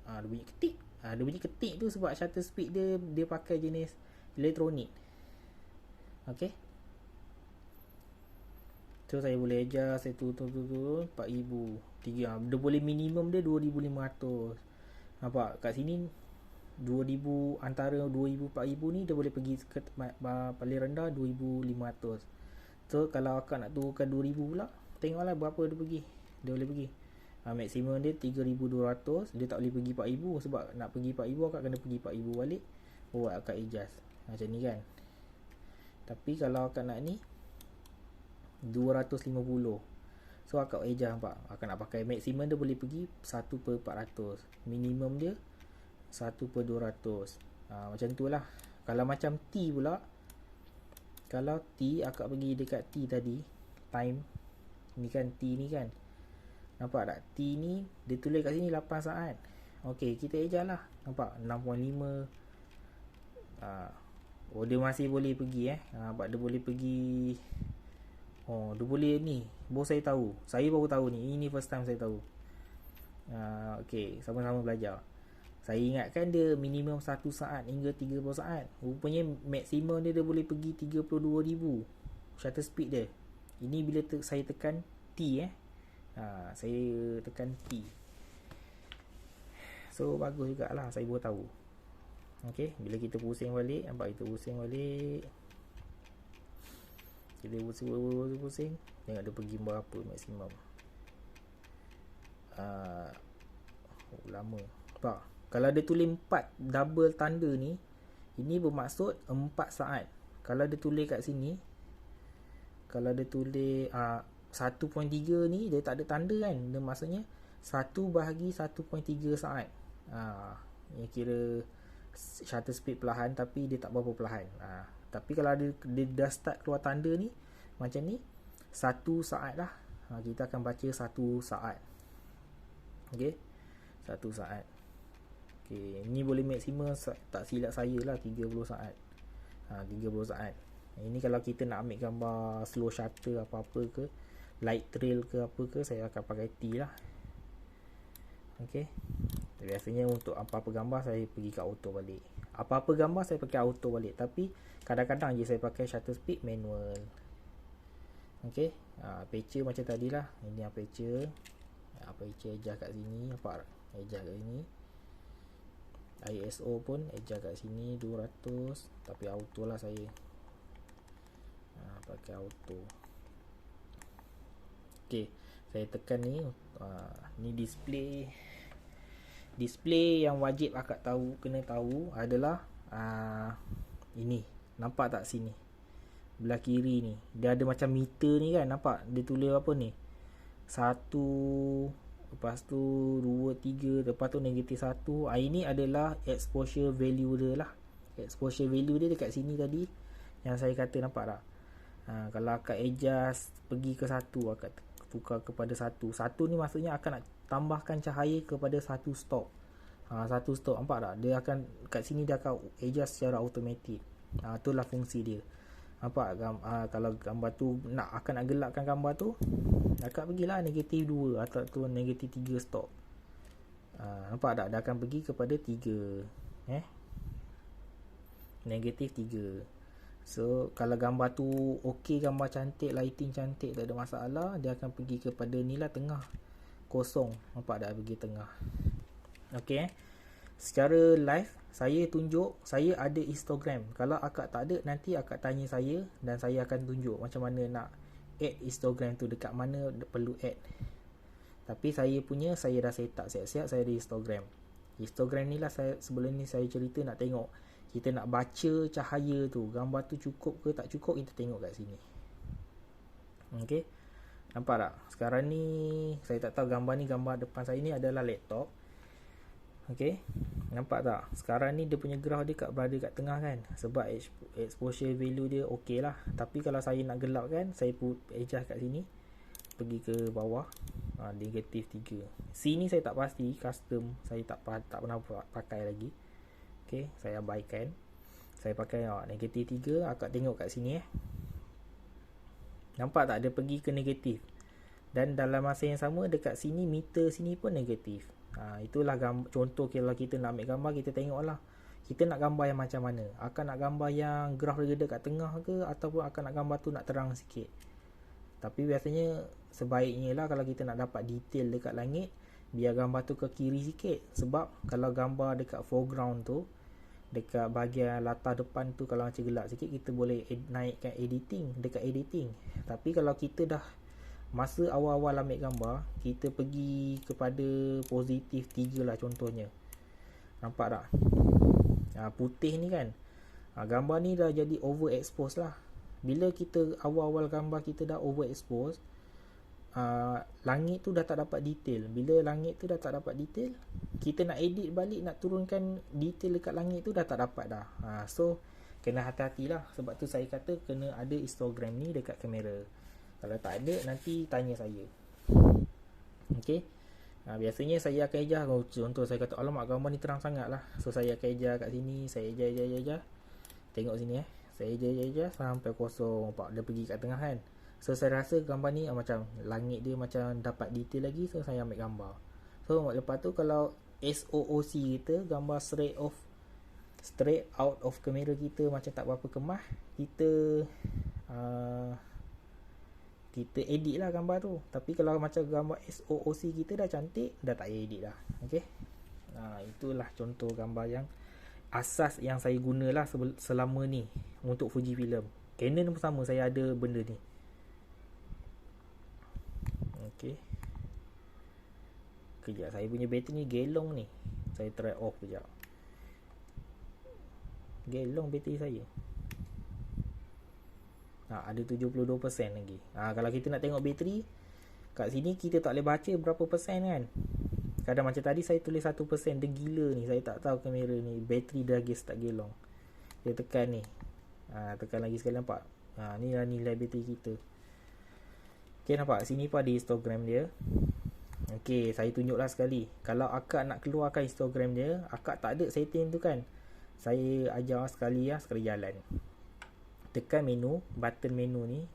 dia bunyi ketik. Dia bunyi ketik tu sebab shutter speed dia pakai jenis elektronik. Okay, so saya boleh adjust. Saya turun 4,000, 3. Dia boleh minimum dia 2,500. Nampak kat sini 2,000, antara 2,000 4,000 ni dia boleh pergi ke paling rendah 2,500. So kalau akak nak turunkan 2,000 pula, tengoklah berapa dia pergi. Dia boleh pergi maksimum dia 3,200. Dia tak boleh pergi 4,000 sebab nak pergi 4,000 akak kena pergi 4,000 balik buat akak adjust macam ni kan. Tapi kalau akak nak ni 250, so akak adjust. Nampak, akak nak pakai maksimum dia boleh pergi 1/400, minimum dia 1/200. Macam tu lah. Kalau macam T pula, kalau T akak pergi dekat T tadi, time ni kan, T ni kan, nampak tak? T ni dia tulis kat sini 8 saat. Ok, kita adjust lah. Nampak 6.5. Oh, dia masih boleh pergi nampak dia boleh pergi. Oh, dia boleh ni. Baru saya tahu. Saya baru tahu ni. Ini first time saya tahu. Ok, sama-sama belajar. Saya ingatkan dia minimum 1 saat hingga 30 saat. Rupanya maksimum dia boleh pergi 32,000 shutter speed dia. Ini bila saya tekan T saya tekan T. So bagus jugalah, saya baru tahu. Ok, bila kita pusing balik, nampak kita pusing balik. Kita pusing, tengok dia pergi berapa maksimum. Lama. Nampak? Kalau dia tulis 4 double tanda ni, ini bermaksud 4 saat. Kalau dia tulis kat sini, kalau dia tulis 1.3 ni, dia tak ada tanda kan. Dia maksudnya 1/1.3 saat. Yang kira shutter speed perlahan, tapi dia tak berapa perlahan. Tapi kalau dia dah start keluar tanda ni macam ni, 1 saat lah. Kita akan baca 1 saat. Ok, 1 saat. Ok, ni boleh maksimum, tak silap saya lah, 30 saat. 30 saat. Ini kalau kita nak ambil gambar slow shutter apa-apa ke, light trail ke apa ke, saya akan pakai T lah. Ok, biasanya untuk apa-apa gambar saya pergi kat auto balik. Apa-apa gambar saya pakai auto balik, tapi kadang-kadang je saya pakai shutter speed manual. Ok, aperture macam tadi lah. Ini aperture. Aperture adjust kat sini. Nampak? Adjust kat sini. ISO pun adjust kat sini 200, tapi auto lah saya. Pakai auto. Ok, saya tekan ni. Ni display yang wajib akak tahu, kena tahu adalah ini. Nampak tak sini? Belah kiri ni. Dia ada macam meter ni kan. Nampak? Dia tulis apa ni? 1, lepas tu 2, 3, lepas tu -1. Ini adalah exposure value dia lah. Exposure value dia dekat sini tadi yang saya kata, nampak tak? Kalau akak adjust pergi ke 1, akak tukar kepada 1. 1 ni maksudnya akan nak tambahkan cahaya kepada 1 stop. 1 stop, nampak tak? Dia akan kat sini dia akan adjust secara automatik. Itulah fungsi dia. Nampak? Kalau gambar tu akan nak gelapkan gambar tu, akak pergilah -2 atau tu -3 stop. Nampak tak? Dia akan pergi kepada 3. -3. So kalau gambar tu okey, gambar cantik, lighting cantik, tak ada masalah, dia akan pergi kepada ni lah, tengah kosong. Nampak tak? Pergi tengah. Okey, secara live saya tunjuk, saya ada histogram. Kalau akak tak ada, nanti akak tanya saya dan saya akan tunjuk macam mana nak add histogram tu, dekat mana perlu add. Tapi saya punya, saya dah set up siap-siap, saya ada histogram. Histogram ni lah sebelum ni saya cerita, nak tengok kita nak baca cahaya tu, gambar tu cukup ke tak cukup, kita tengok kat sini. Ok, nampak tak? Sekarang ni saya tak tahu, gambar ni, gambar depan saya ni adalah laptop. Ok, nampak tak? Sekarang ni dia punya graph dia berada kat tengah kan, sebab exposure value dia ok lah. Tapi kalau saya nak gelapkan, saya put adjust kat sini, pergi ke bawah, -3. Sini saya tak pasti, custom, saya tak pernah pakai lagi. Ok, saya abaikan. Saya pakai negatif 3. Akak tengok kat sini nampak tak, dia pergi ke negatif. Dan dalam masa yang sama dekat sini, meter sini pun negatif. Itulah contoh kalau kita nak ambil gambar, kita tengok lah kita nak gambar yang macam mana. Akan nak gambar yang graf berada kat tengah ke, ataupun akan nak gambar tu nak terang sikit. Tapi biasanya sebaiknya lah kalau kita nak dapat detail dekat langit, biar gambar tu ke kiri sikit. Sebab kalau gambar dekat foreground tu, dekat bahagian latar depan tu kalau macam gelap sikit, kita boleh naikkan editing dekat editing. Tapi kalau kita dah masa awal-awal ambil gambar, kita pergi kepada positif 3 lah contohnya. Nampak tak? Putih ni kan, gambar ni dah jadi overexpose lah. Bila kita awal-awal gambar kita dah overexpose, langit tu dah tak dapat detail. Bila langit tu dah tak dapat detail, kita nak edit balik, nak turunkan detail dekat langit tu dah tak dapat dah. So kena hati-hatilah. Sebab tu saya kata kena ada histogram ni dekat kamera. Kalau tak ada, nanti tanya saya. Okay. Biasanya saya akan ejar. Contoh saya kata, alamak gambar ni terang sangat lah. So saya akan ejar kat sini. Saya ejar. Tengok sini saya ejar sampai kosong. Nampak dia pergi kat tengah kan. So saya rasa gambar ni macam langit dia macam dapat detail lagi. So saya ambil gambar. So lepas tu kalau SOOC kita, gambar straight out of kamera kita macam tak berapa kemah, kita edit lah gambar tu. Tapi kalau macam gambar SOOC kita dah cantik, dah tak payah edit dah. Okay. Itulah contoh gambar yang asas yang saya gunalah selama ni untuk Fujifilm. Canon pun sama, saya ada benda ni. Okay. Kejap, saya punya bateri ni gelong ni. Saya try off kejap. Gelong bateri saya. Ada 72% lagi. Kalau kita nak tengok bateri, kat sini kita tak boleh baca berapa persen kan. Kadang macam tadi saya tulis 1%. Dia gila ni. Saya tak tahu kamera ni bateri dah start gelong. Dia tekan ni. Tekan lagi sekali, nampak. Ni lah nilai bateri kita. Okay, nampak? Sini pun ada histogram dia. Okay, saya tunjuklah sekali. Kalau akak nak keluarkan histogram dia, akak tak ada setting tu kan. Saya ajar sekali jalan. Tekan menu, button menu ni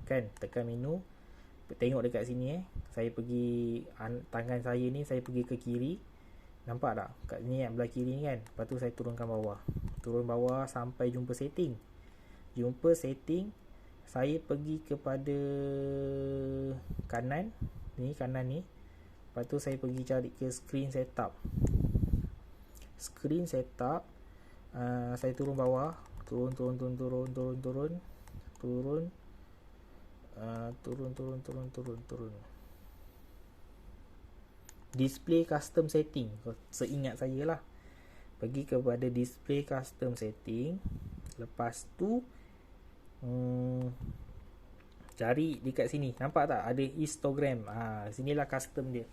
kan, tekan menu. Tengok dekat sini saya pergi tangan saya ni, saya pergi ke kiri. Nampak tak? Kat ni belah kiri ni kan. Lepas tu saya turunkan bawah. Turun bawah sampai jumpa setting. Saya pergi kepada kanan ni. Lepas tu saya pergi cari ke screen setup. Saya turun bawah. Turun. Display custom setting. Seingat saya lah, pergi kepada display custom setting. Lepas tu cari dekat sini. Nampak tak? Ada histogram. Sinilah custom dia.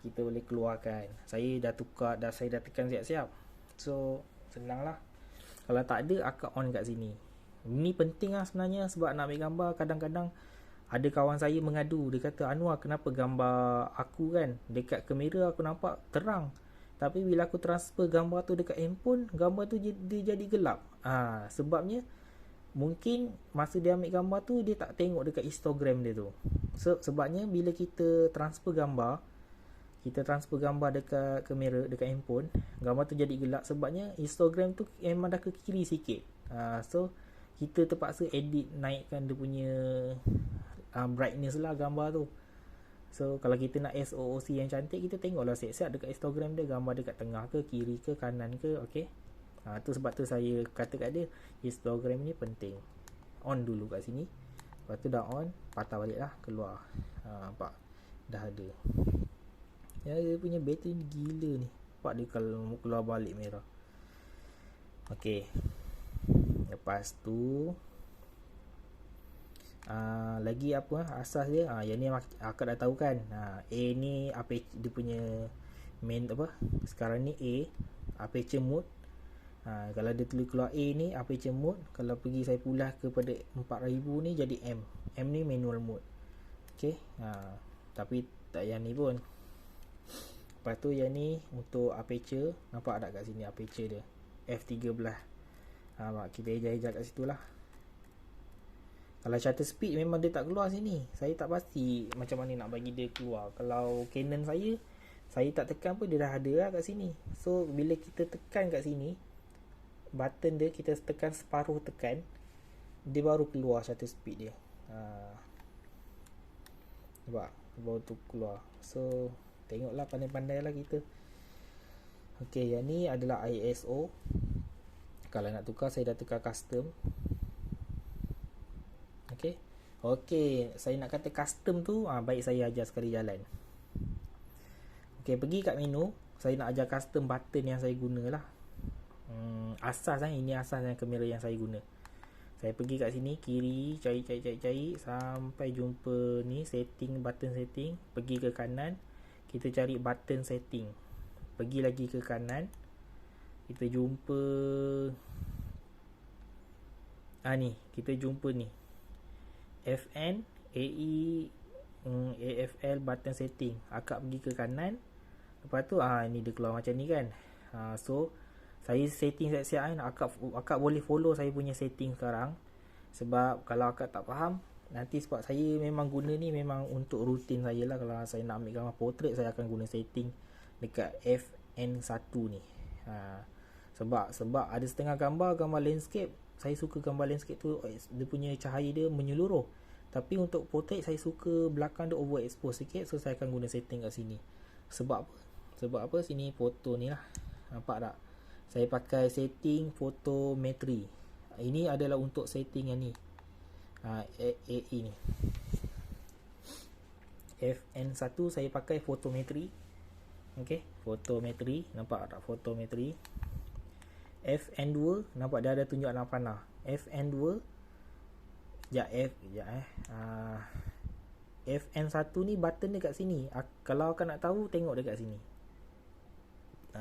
Kita boleh keluarkan. Saya dah tukar, saya dah tekan siap-siap. So senang lah. Kalau tak ada, akak on kat sini. Ini penting lah sebenarnya. Sebab nak ambil gambar, kadang-kadang ada kawan saya mengadu. Dia kata, Anwar, kenapa gambar aku kan dekat kamera aku nampak terang, tapi bila aku transfer gambar tu dekat handphone, gambar tu dia jadi gelap. Sebabnya mungkin masa dia ambil gambar tu, dia tak tengok dekat histogram dia tu. Sebabnya bila kita transfer gambar dekat kamera, dekat handphone, gambar tu jadi gelap. Sebabnya histogram tu memang dah ke kiri sikit. So kita terpaksa edit, naikkan dia punya brightness lah gambar tu. So kalau kita nak SOOC yang cantik, kita tengoklah siap-siap dekat histogram dia, gambar dekat tengah ke, kiri ke, kanan ke. Okay. Tu sebab tu saya kata kat dia, histogram ni penting. On dulu kat sini. Lepas tu dah on, patah balik lah, keluar. Nampak? Dah ada. Dia punya bateri ni gila ni. Nampak dia kalau keluar balik merah. Okay. Lepas tu lagi apa asas dia. Yang ni akak dah tahu kan. A ni apa dia punya main apa. Sekarang ni aperture mode. Kalau dia tulis keluar A ni aperture mode. Kalau pergi saya pulas kepada 4000 ni jadi M. M ni manual mode. Okay. Tapi tak yang ni pun. Lepas tu yang ni untuk aperture. Nampak tak kat sini aperture dia, f13. Kita ejak-ejak kat situ lah. Kalau shutter speed memang dia tak keluar sini. Saya tak pasti macam mana nak bagi dia keluar. Kalau Canon saya tak tekan pun dia dah ada lah kat sini. So bila kita tekan kat sini, button dia kita tekan separuh tekan, dia baru keluar shutter speed dia. Nampak? Dia baru tu keluar. So tengoklah, pandai-pandai lah kita. Ok, yang ni adalah ISO. Kalau nak tukar, saya dah tukar custom. Ok, saya nak kata custom tu, baik saya ajar sekali jalan. Ok, pergi kat menu. Saya nak ajar custom button yang saya guna lah. Asas ini asas yang kamera yang saya guna. Saya pergi kat sini, kiri, cari sampai jumpa ni setting, button setting. Pergi ke kanan, kita cari button setting. Pergi lagi ke kanan, kita jumpa ni, kita jumpa ni FN AE AFL button setting. Akak pergi ke kanan, lepas tu ni dia keluar macam ni kan. So saya setting siap-siap kan. Akak boleh follow saya punya setting sekarang. Sebab kalau akak tak faham, nanti sebab saya memang guna ni memang untuk rutin saya lah. Kalau saya nak ambil gambar portrait, saya akan guna setting dekat FN1 ni. Sebab ada setengah gambar landscape, saya suka gambar landscape tu dia punya cahaya dia menyeluruh. Tapi untuk portrait saya suka belakang dia overexpose sikit. So saya akan guna setting kat sini. Sebab apa? Sini foto ni lah. Nampak tak? Saya pakai setting photometry. Ini adalah untuk setting yang ni. AE ni. FN1 saya pakai photometry. Ok, photometry. Nampak tak photometry? FN2 nampak dia ada tunjuk anak panah. FN2 FN1 ni button dia kat sini. Kalau kau nak tahu, tengok dekat sini.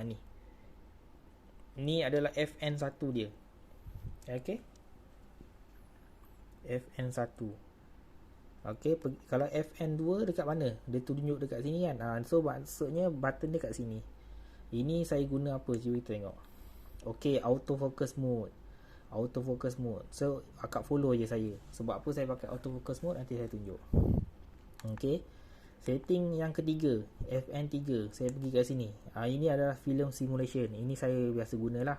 Ni. Ni adalah FN1 dia. Ok, FN1. Ok, kalau FN2 dekat mana? Dia tunjuk dekat sini kan. So maksudnya button dia kat sini. Ini saya guna apa? Cuba kita tengok. Ok, autofocus mode. So akak follow je saya. Sebab apa saya pakai autofocus mode, nanti saya tunjuk. Ok, setting yang ketiga, FN3. Saya pergi kat sini. Ini adalah film simulation. Ini saya biasa gunalah.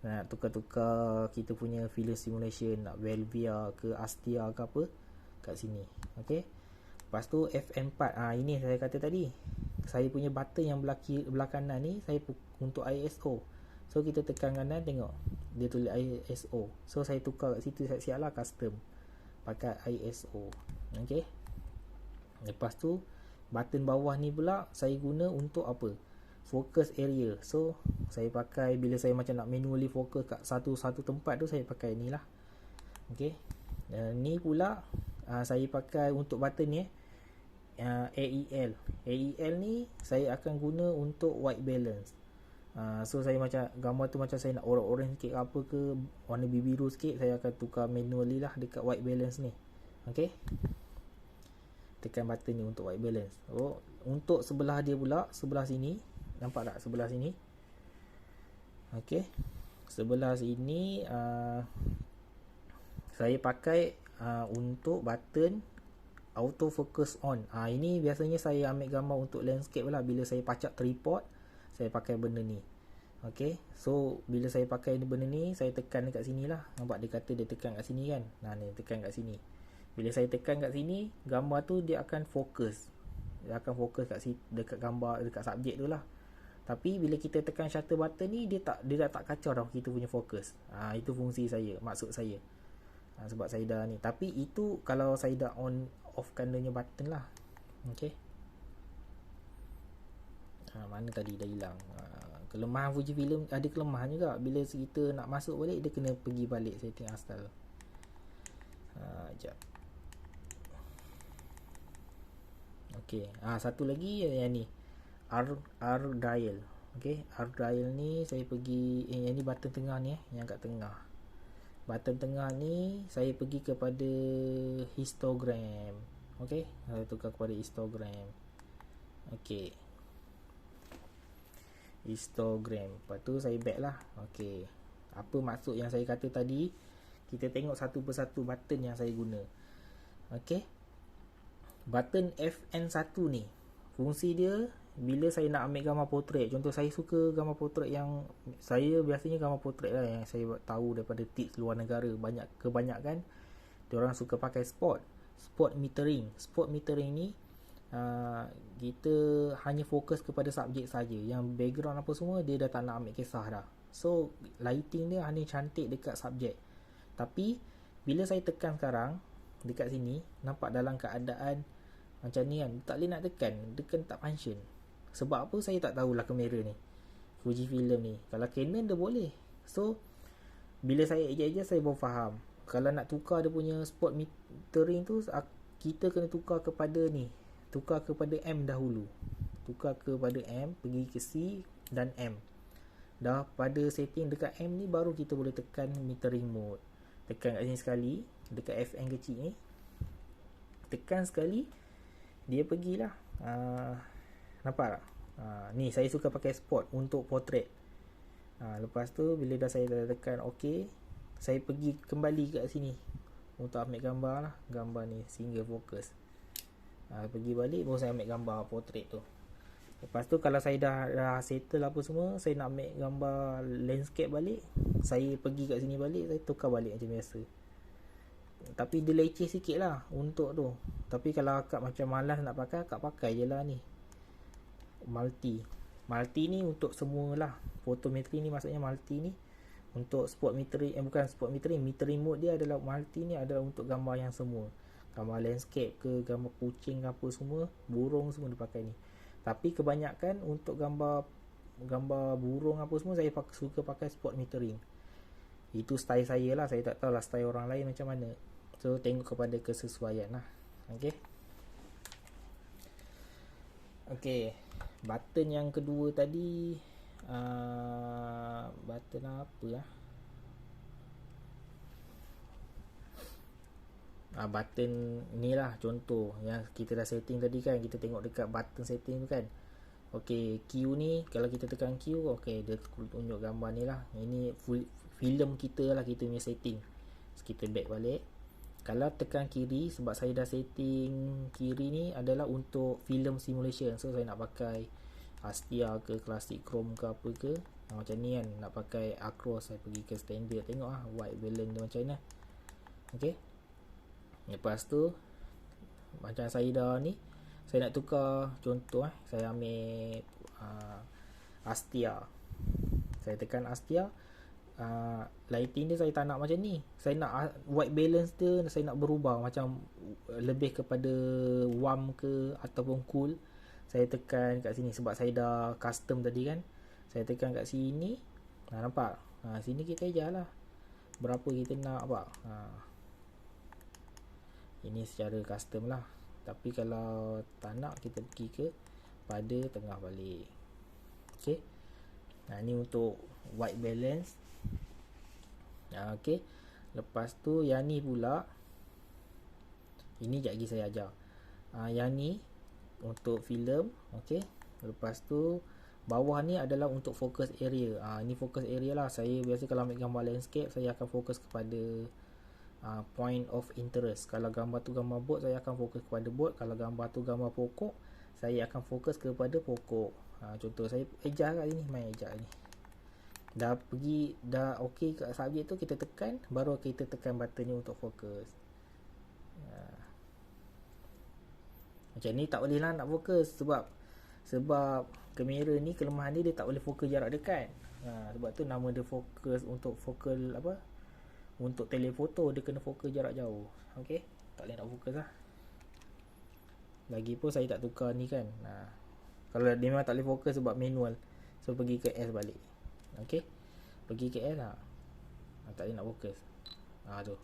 Nak tukar-tukar kita punya film simulation, nak Velvia ke Astia ke apa, kat sini. Ok, lepas tu FN4. Ini saya kata tadi, saya punya button yang belah kanan ni saya untuk ISO. So kita tekan kanan, tengok dia tulis ISO. So saya tukar kat situ siap-siap lah, custom pakai ISO. Ok, lepas tu button bawah ni pula saya guna untuk apa? Focus area. So saya pakai, bila saya macam nak manually focus kat satu tempat tu, saya pakai ni lah. Ok, ni pula saya pakai untuk button ni AEL ni saya akan guna untuk white balance. So saya macam gambar tu macam saya nak orange sikit apa ke, warna biru sikit, saya akan tukar manually lah dekat white balance ni. Ok, tekan button ni untuk white balance. Untuk sebelah dia pula, sebelah sini, nampak tak sebelah sini? Ok, sebelah sini saya pakai untuk button autofocus on. Ini biasanya saya ambil gambar untuk landscape lah. Bila saya pacak tripod, saya pakai benda ni. Ok, so bila saya pakai benda ni, saya tekan dekat sini lah. Nampak dia kata dia tekan kat sini kan. Ni tekan kat sini. Bila saya tekan kat sini, gambar tu dia akan fokus. Dia akan fokus dekat gambar, dekat subjek tu lah. Tapi bila kita tekan shutter button ni, dia dah tak kacau dah kita punya fokus. Itu fungsi saya, maksud saya. Sebab saya dah ni. Tapi itu kalau saya dah on off-kan dia punya button lah. Ok, mana tadi dah hilang. Kelemahan Fujifilm ada kelemahan juga. Bila kita nak masuk balik, dia kena pergi balik setting asal. Sekejap. Ok, satu lagi yang ni, R dial. Ok, R dial ni saya pergi, yang ni button tengah ni, yang kat tengah. Button tengah ni saya pergi kepada histogram. Ok, saya tukar kepada histogram. Ok, histogram. Lepas tu saya back lah. Ok, Apa maksud yang saya kata tadi? Kita tengok satu persatu button yang saya guna. Okey. Button FN1 ni, fungsi dia bila saya nak ambil gambar portrait. Contoh saya suka gambar portrait yang, saya biasanya gambar portrait lah yang saya tahu daripada tips luar negara. Kebanyakan diorang suka pakai spot metering. Spot metering ni kita hanya fokus kepada subjek saja. Yang background apa semua dia dah tak nak ambil kisah dah. So lighting dia hanya cantik dekat subjek. Tapi bila saya tekan sekarang dekat sini, nampak dalam keadaan macam ni kan, tak boleh nak tekan tak function. Sebab apa saya tak tahulah kamera ni, Fujifilm ni. Kalau Canon dia boleh. So bila saya adjust saya baru faham, kalau nak tukar dia punya spot metering tu, kita kena tukar kepada M dahulu. Tukar kepada M, pergi ke C dan M. Dah pada setting dekat M ni, baru kita boleh tekan metering mode. Tekan kat sini sekali, dekat FN kecil ni, tekan sekali, dia pergilah. Nampak tak? Ni saya suka pakai spot untuk portrait. Lepas tu bila dah saya dah tekan OK, saya pergi kembali kat sini untuk ambil gambar lah. Gambar ni single focus. Pergi balik baru saya ambil gambar portrait tu. Lepas tu kalau saya dah settle apa semua, saya nak ambil gambar landscape balik, saya pergi kat sini balik, saya tukar balik macam biasa. Tapi dia leceh sikit lah untuk tu. Tapi kalau akak macam malas nak pakai, akak pakai je lah ni multi ni untuk semua lah. Photometry ni maksudnya multi ni untuk spot metering, bukan spot metering, metering mode dia adalah multi ni adalah untuk gambar yang semua. Gambar landscape ke, gambar kucing ke apa semua, burung semua dia pakai ni. Tapi kebanyakan untuk gambar burung apa semua, saya suka pakai spot metering. Itu style saya lah. Saya tak tahu lah style orang lain macam mana. So tengok kepada kesesuaian lah. Okay, button yang kedua tadi, button apa lah, button ni lah contoh yang kita dah setting tadi kan. Kita tengok dekat button setting tu kan. Ok, Q ni kalau kita tekan Q, ok, dia tunjuk gambar ni lah. Ini film kita lah, kita punya setting. So, kita back balik. Kalau tekan kiri, sebab saya dah setting kiri ni adalah untuk film simulation. So saya nak pakai Astia ke Classic Chrome ke apa ke, macam ni kan. Nak pakai Acros, saya pergi ke standard. Tengok lah white balance dia macam mana. Ok, lepas tu macam saya dah ni, saya nak tukar. Contoh saya ambil Astia. Saya tekan Astia. Lighting dia saya tak nak macam ni. Saya nak white balance dia, saya nak berubah macam lebih kepada warm ke ataupun cool. Saya tekan kat sini sebab saya dah custom tadi kan. Saya tekan kat sini. Nampak? Sini kita ajar lah berapa kita nak, nampak? Ini secara custom lah. Tapi kalau tak nak, kita pergi ke pada tengah balik. Ok, ni untuk white balance. Ok, lepas tu yang ni pula, ini sekejap lagi saya ajar. Yang ni untuk filem. Ok, lepas tu bawah ni adalah untuk focus area. Ini focus area lah. Saya biasa kalau ambil gambar landscape, saya akan fokus kepada point of interest. Kalau gambar tu gambar boat, saya akan fokus kepada boat. Kalau gambar tu gambar pokok, saya akan fokus kepada pokok. Contoh saya ejak kat sini, main ejak ni. Dah ok kat subjek tu, kita tekan, baru kita tekan button ni untuk fokus. Macam ni tak boleh lah nak fokus, sebab kamera ni kelemahan dia tak boleh fokus jarak dekat. Sebab tu nama dia fokus untuk focal apa, untuk telefoto dia kena fokus jarak jauh. Ok, tak boleh nak fokus lah. Lagipun saya tak tukar ni kan. Kalau dia memang tak boleh fokus sebab manual, so pergi ke S balik. Ok, pergi ke S lah. Tak boleh nak fokus. Tu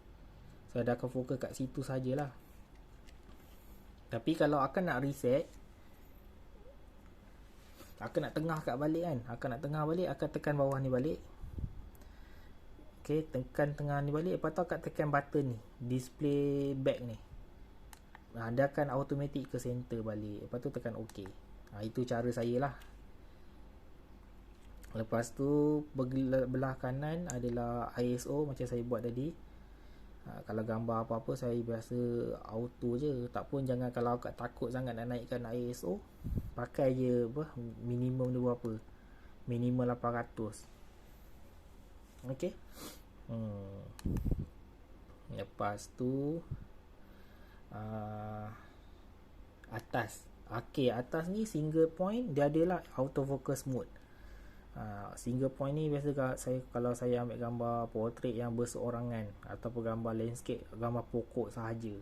saya dah akan fokus kat situ sajalah. Tapi kalau akan nak reset, akan nak tengah kat balik kan, akan nak tengah balik, akan tekan bawah ni balik. Ok, tekan tengah ni balik. Lepas tu akan tekan button ni, display back ni. Dia akan automatic ke center balik. Lepas tu tekan OK. Itu cara saya lah. Lepas tu belah kanan adalah ISO macam saya buat tadi. Kalau gambar apa-apa saya biasa auto je. Tak pun jangan, kalau akak takut sangat nak naikkan ISO, pakai je apa, minimum dia berapa, minimum 800. Ok. Lepas tu atas. Okay, atas ni single point, dia adalah autofocus mode. Single point ni biasa kalau saya ambil gambar portrait yang berseorangan, ataupun gambar landscape, gambar pokok sahaja,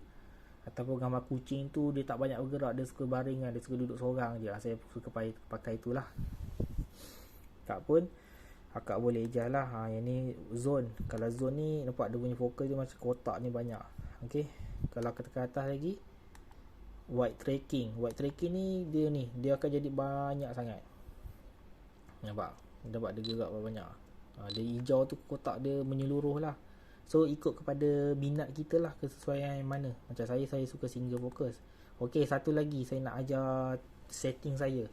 ataupun gambar kucing tu dia tak banyak bergerak, dia suka baringan, dia suka duduk seorang je, saya suka pakai itulah. Tak pun akak boleh adjust lah. Yang ni zone. Kalau zone ni nampak dia punya fokus dia macam kotak ni banyak. Okay. Kalau ke atas lagi, white tracking. White tracking ni dia akan jadi banyak sangat. Nampak dia gerak banyak. Dia hijau tu kotak dia menyeluruh lah. So ikut kepada minat kita lah, kesesuaian yang mana. Macam saya suka single focus. Okay, satu lagi saya nak ajar setting saya.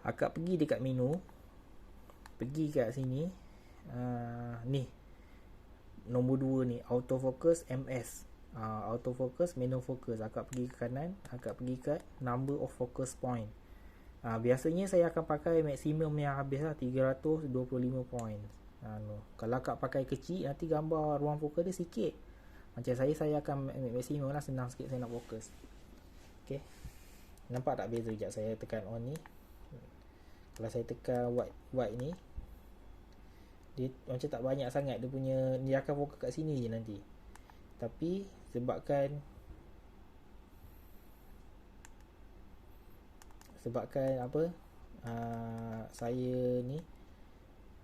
Akak pergi dekat menu, pergi kat sini, ni nombor 2 ni, autofocus MS. Autofocus, manual focus. Akak pergi ke kanan, akak pergi kat number of focus point. Biasanya saya akan pakai maksimum yang habis lah, 325 point. Kalau akak pakai kecil, nanti gambar ruang fokus dia sikit. Macam saya akan maksimum lah, senang sikit saya nak fokus. Okay. Nampak tak beza? Sekejap saya tekan on ni. Kalau saya tekan white ni, dia macam tak banyak sangat dia punya, dia akan fokus kat sini je nanti. Tapi sebabkan apa,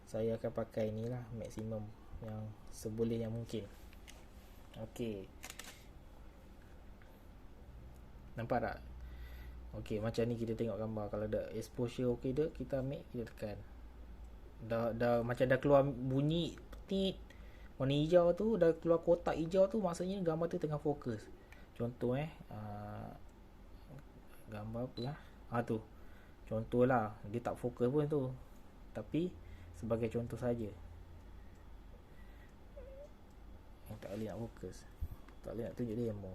saya akan pakai ni lah, maksimum yang seboleh yang mungkin. Okey, nampak tak? Okey, macam ni kita tengok gambar. Kalau dah exposure okey dah, kita ambil, kita tekan. Dah macam dah keluar bunyi tit warna hijau tu, dah keluar kotak hijau tu, maksudnya gambar tu tengah fokus. Contoh gambar apa lah, tu contoh lah, dia tak fokus pun tu, tapi sebagai contoh saja. Tak boleh nak fokus, tak boleh nak tunjuk demo.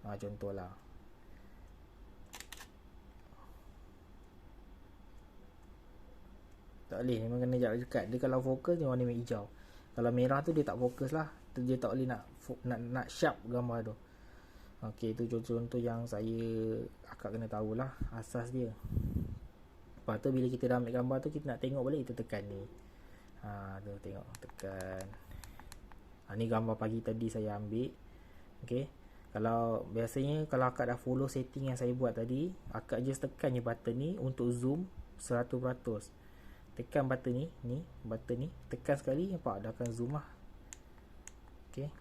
Contoh lah, tak boleh, memang kena jarak dekat. Dia kalau fokus dia warna hijau. Kalau merah tu dia tak fokus lah, dia tak boleh nak sharp gambar tu. Okey, itu contoh-contoh yang akak kena tahulah asas dia. Lepas tu bila kita dah ambil gambar tu, kita nak tengok balik, kita tekan ni. Tu tengok, tekan. Ni gambar pagi tadi saya ambil. Okey. Kalau biasanya kalau akak dah follow setting yang saya buat tadi, akak just tekan je button ni untuk zoom 100%. Tekan button ni, button ni, tekan sekali, nampak dah akan zoom lah. Okey.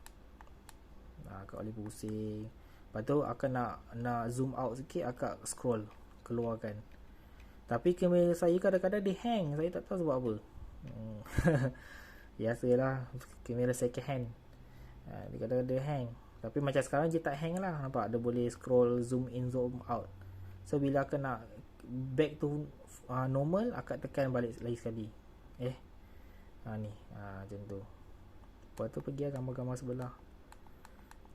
Akak boleh pusing. Lepas tu akak nak zoom out sikit, akak scroll keluarkan. Tapi kamera saya kadang-kadang dia hang, saya tak tahu sebab apa. Biasalah, kamera second hand, dia kadang-kadang dia hang. Tapi macam sekarang je tak hang lah, nampak dia boleh scroll, zoom in, zoom out. So bila akak nak back to normal, akak tekan balik lagi sekali. Ni macam tu. Lepas tu pergi gambar-gambar sebelah.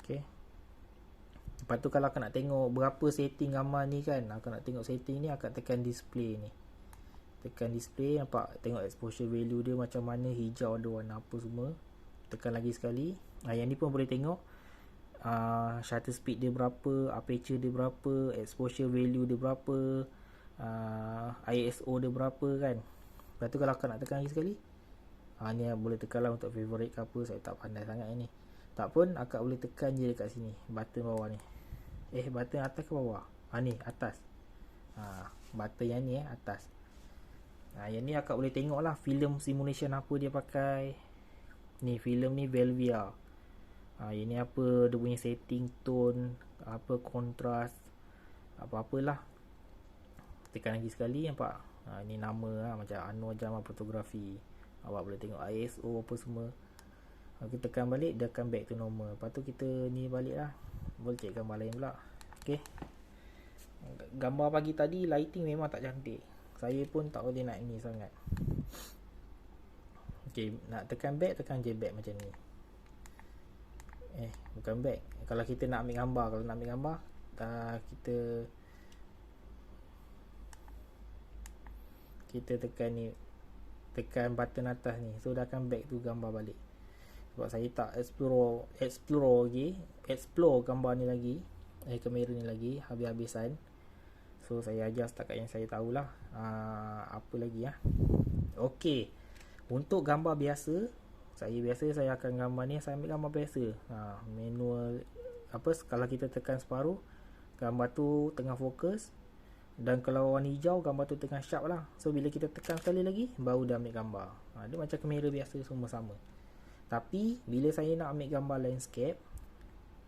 Okay. Lepas tu kalau akak nak tengok berapa setting gambar ni kan, akak nak tengok setting ni, akak tekan display ni. Tekan display, nampak, tengok exposure value dia macam mana, hijau ada warna apa semua. Tekan lagi sekali. Yang ni pun boleh tengok shutter speed dia berapa, aperture dia berapa, exposure value dia berapa, ISO dia berapa kan. Lepas tu kalau akak nak tekan lagi sekali, ni boleh tekan lah untuk favorite ke apa, saya tak pandai sangat ni. Tak pun akak boleh tekan je dekat sini, button bawah ni. Button atas ke bawah? Ni atas. Button yang ni atas. Yang ni akak boleh tengok lah film simulation apa dia pakai. Ni film ni Velvia. Yang ni apa dia punya setting, tone, apa kontras, apa-apalah. Tekan lagi sekali, nampak. Ni nama lah, macam Anwar Jamal Fotografi. Awak boleh tengok ISO apa semua. Kita tekan balik, dia akan back to normal. Lepas tu kita ni balik lah, boleh cek gambar lain pula. Okay. Gambar pagi tadi lighting memang tak cantik. Saya pun tak boleh nak ni sangat. Okay, nak tekan back, tekan je back macam ni. Bukan back. Kalau kita nak ambil gambar, kita tekan ni, tekan button atas ni, so dah akan back tu gambar balik. Sebab saya tak explore gambar ni lagi, kamera ni lagi habis-habisan. So saya ajar setakat yang saya tahulah. Apa lagi Okey, untuk gambar biasa, saya akan gambar ni, saya ambil gambar biasa. Manual kalau kita tekan separuh, gambar tu tengah fokus, dan kalau warna hijau, gambar tu tengah sharp lah. So bila kita tekan sekali lagi, baru dah ambil gambar. Dia macam kamera biasa, semua sama. Tapi bila saya nak ambil gambar landscape,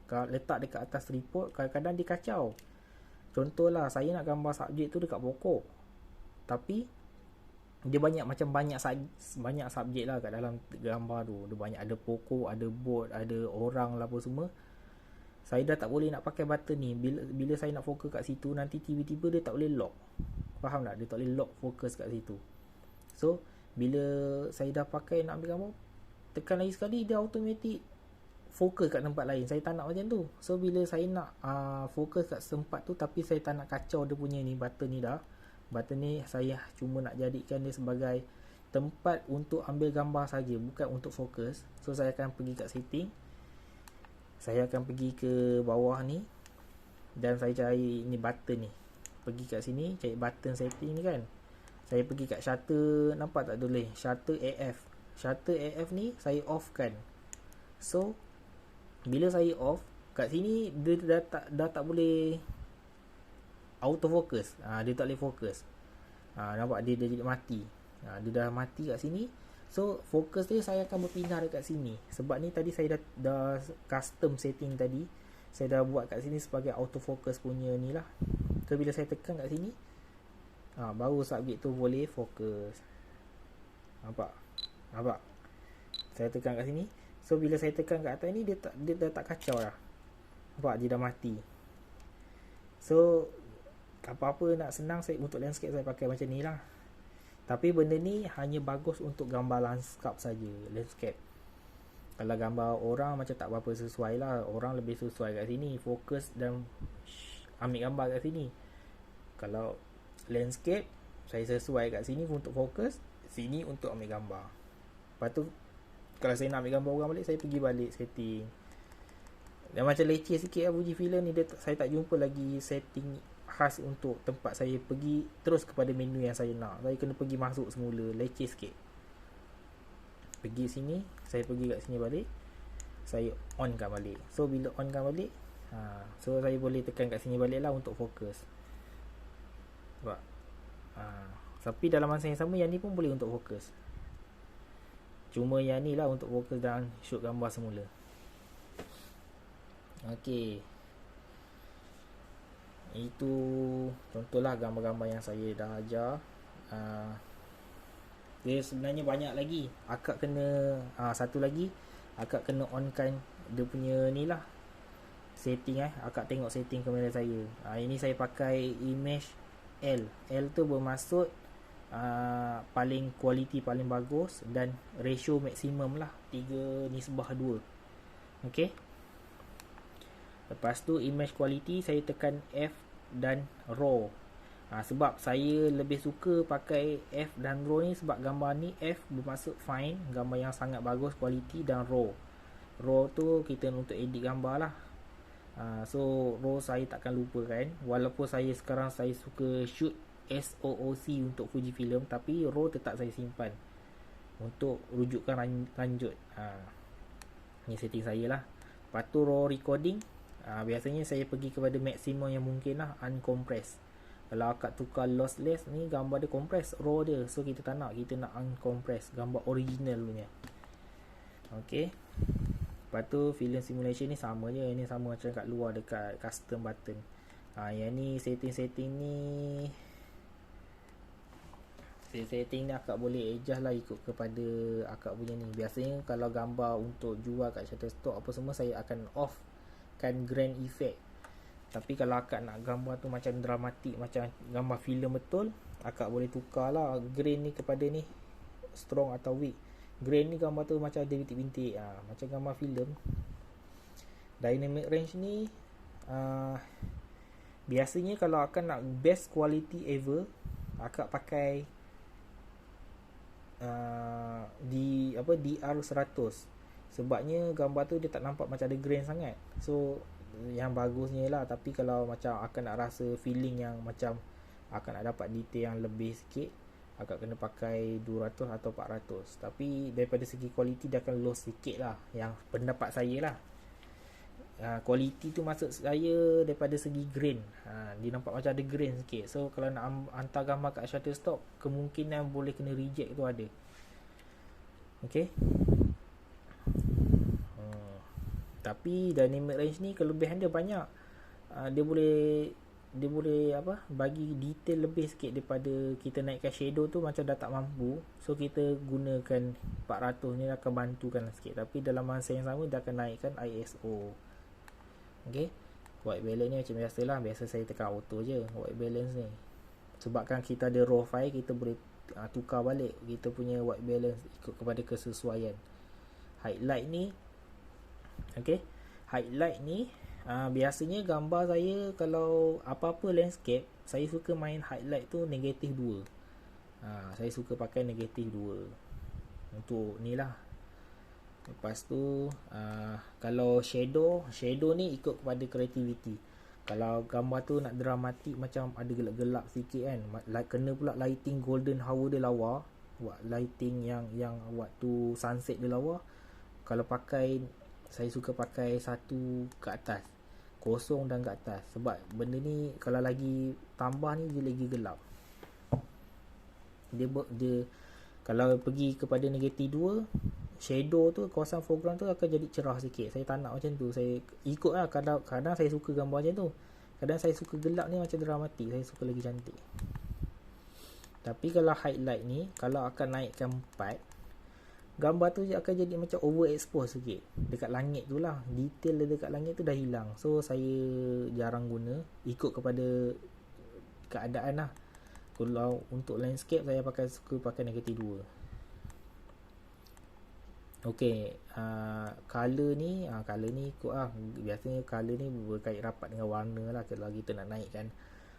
kalau letak dekat atas tripod, kadang-kadang dia kacau. Contohlah, saya nak gambar subjek tu dekat pokok, tapi dia banyak subjek lah kat dalam gambar tu. Dia banyak, ada pokok, ada boat, ada orang lah apa semua. Saya dah tak boleh nak pakai button ni. Bila saya nak fokus kat situ, nanti tiba-tiba dia tak boleh lock. Faham tak? Dia tak boleh lock fokus kat situ. So bila saya dah pakai nak ambil gambar, tekan lagi sekali, dia automatic fokus kat tempat lain. Saya tak nak macam tu. So bila saya nak fokus kat tempat tu, tapi saya tak nak kacau dia punya ni, button ni dah. Button ni saya cuma nak jadikan dia sebagai tempat untuk ambil gambar saja, bukan untuk fokus. So saya akan pergi kat setting. Saya akan pergi ke bawah ni, dan saya cari ni button ni. Pergi kat sini, cari button setting ni kan. Saya pergi kat shutter, nampak tak boleh? Shutter AF. Shutter AF ni saya off kan. So bila saya off, kat sini dia dah tak boleh auto focus. Dia tak boleh fokus. Nampak dia jadi mati. Dia dah mati kat sini. So fokus dia saya akan berpindah dekat sini. Sebab ni tadi saya dah custom setting tadi. Saya dah buat kat sini sebagai auto focus punya ni lah. So bila saya tekan kat sini, baru subjek tu boleh fokus. Nampak? Saya tekan kat sini. So bila saya tekan kat atas ni, dia dah tak kacau dah. Nampak? Dia dah mati. So apa-apa nak senang, untuk landscape saya pakai macam ni lah. Tapi benda ni hanya bagus untuk gambar landscape saja, landscape. Kalau gambar orang macam tak berapa sesuai lah. Orang lebih sesuai kat sini, fokus dan ambil gambar kat sini. Kalau landscape, saya sesuai kat sini untuk fokus, sini untuk ambil gambar. Lepas tu kalau saya nak ambil gambar orang balik, saya pergi balik setting. Dan macam leceh sikit lah Fujifilm ni, saya tak jumpa lagi setting khas untuk tempat saya pergi terus kepada menu yang saya nak. Saya kena pergi masuk semula, leceh sikit. Pergi sini, saya pergi kat sini balik, saya onkan balik. So bila onkan balik, so saya boleh tekan kat sini balik lah untuk fokus. Sebab tapi dalam masa yang sama, yang ni pun boleh untuk fokus. Cuma yang ni lah untuk fokus dan shoot gambar semula. Okey, itu contohlah gambar-gambar yang saya dah ajar. Dia sebenarnya banyak lagi. Akak kena satu lagi, akak kena onkan dia punya ni lah, setting Akak tengok setting kamera saya. Ini saya pakai image L. L tu bermaksud paling kualiti paling bagus, dan ratio maksimum lah 3:2. Okey. Lepas tu image quality saya tekan F dan RAW. Sebab saya lebih suka pakai F dan RAW ni, sebab gambar ni F bermaksud fine, gambar yang sangat bagus kualiti, dan RAW. RAW tu kita untuk edit gambar lah. So RAW saya takkan lupakan. Walaupun sekarang saya suka shoot SOOC untuk Fujifilm, tapi RAW tetap saya simpan untuk rujukan lanjut. Ni setting saya lah. Lepas tu RAW recording, biasanya saya pergi kepada maksimum yang mungkin lah, uncompress. Kalau akak tukar lossless ni, gambar dia compress RAW dia. So kita tak nak, kita nak uncompress, gambar original punya. Okay. Lepas tu film simulation ni sama je. Ini sama macam kat luar dekat custom button. Yang ni setting-setting ni, setting ni akak boleh adjust lah ikut kepada akak punya ni. Biasanya kalau gambar untuk jual kat Shutterstock apa semua, saya akan off kan grand effect. Tapi kalau akak nak gambar tu macam dramatik, macam gambar filem betul, akak boleh tukar lah grain ni kepada ni, strong atau weak. Grain ni gambar tu macam ada bintik-bintik, macam gambar filem. Dynamic range ni biasanya kalau akak nak best quality ever, akak pakai DR100. Sebabnya gambar tu dia tak nampak macam ada grain sangat. So yang bagusnya lah. Tapi kalau macam akak nak rasa feeling yang macam akak nak dapat detail yang lebih sikit, akak kena pakai 200 atau 400. Tapi daripada segi quality dia akan low sikit lah, yang pendapat saya lah. Quality tu maksud saya daripada segi grain, dia nampak macam ada grain sikit. So kalau nak hantar gambar kat Shutterstock, kemungkinan boleh kena reject tu ada. Okay. Tapi dynamic range ni kelebihan dia banyak. Dia boleh bagi detail lebih sikit daripada kita naikkan shadow tu macam dah tak mampu. So kita gunakan 400 ni akan bantukan sikit. Tapi dalam masa yang sama dia akan naikkan ISO. Okay. White balance ni macam biasalah. Biasa saya tekan auto je white balance ni. Sebabkan kita ada raw file, kita boleh tukar balik kita punya white balance ikut kepada kesesuaian. Highlight ni, okay, highlight ni biasanya gambar saya kalau apa-apa landscape, saya suka main highlight tu negatif 2. Saya suka pakai negatif 2 untuk ni lah. Lepas tu kalau shadow ni ikut kepada creativity. Kalau gambar tu nak dramatik, macam ada gelap-gelap sikit kan, kena pula lighting golden hour dia lawa, buat lighting yang waktu sunset dia lawa. Kalau pakai, saya suka pakai satu ke atas, kosong dan ke atas. Sebab benda ni kalau lagi tambah ni dia lagi gelap. Dia kalau pergi kepada negatif 2, shadow tu, kawasan foreground tu akan jadi cerah sikit. Saya tak nak macam tu. Saya ikut lah, kadang saya suka gambar macam tu, kadang saya suka gelap ni macam dramatik, saya suka lagi cantik. Tapi kalau highlight ni, kalau akan naikkan 4, gambar tu akan jadi macam overexpose sikit. Dekat langit tu lah, detail dia dekat langit tu dah hilang. So saya jarang guna, ikut kepada keadaan lah. Kalau untuk landscape saya suka pakai negatif 2. Okay, color ni ikut lah. Biasanya color ni berkait rapat dengan warna lah. Kalau kita nak naikkan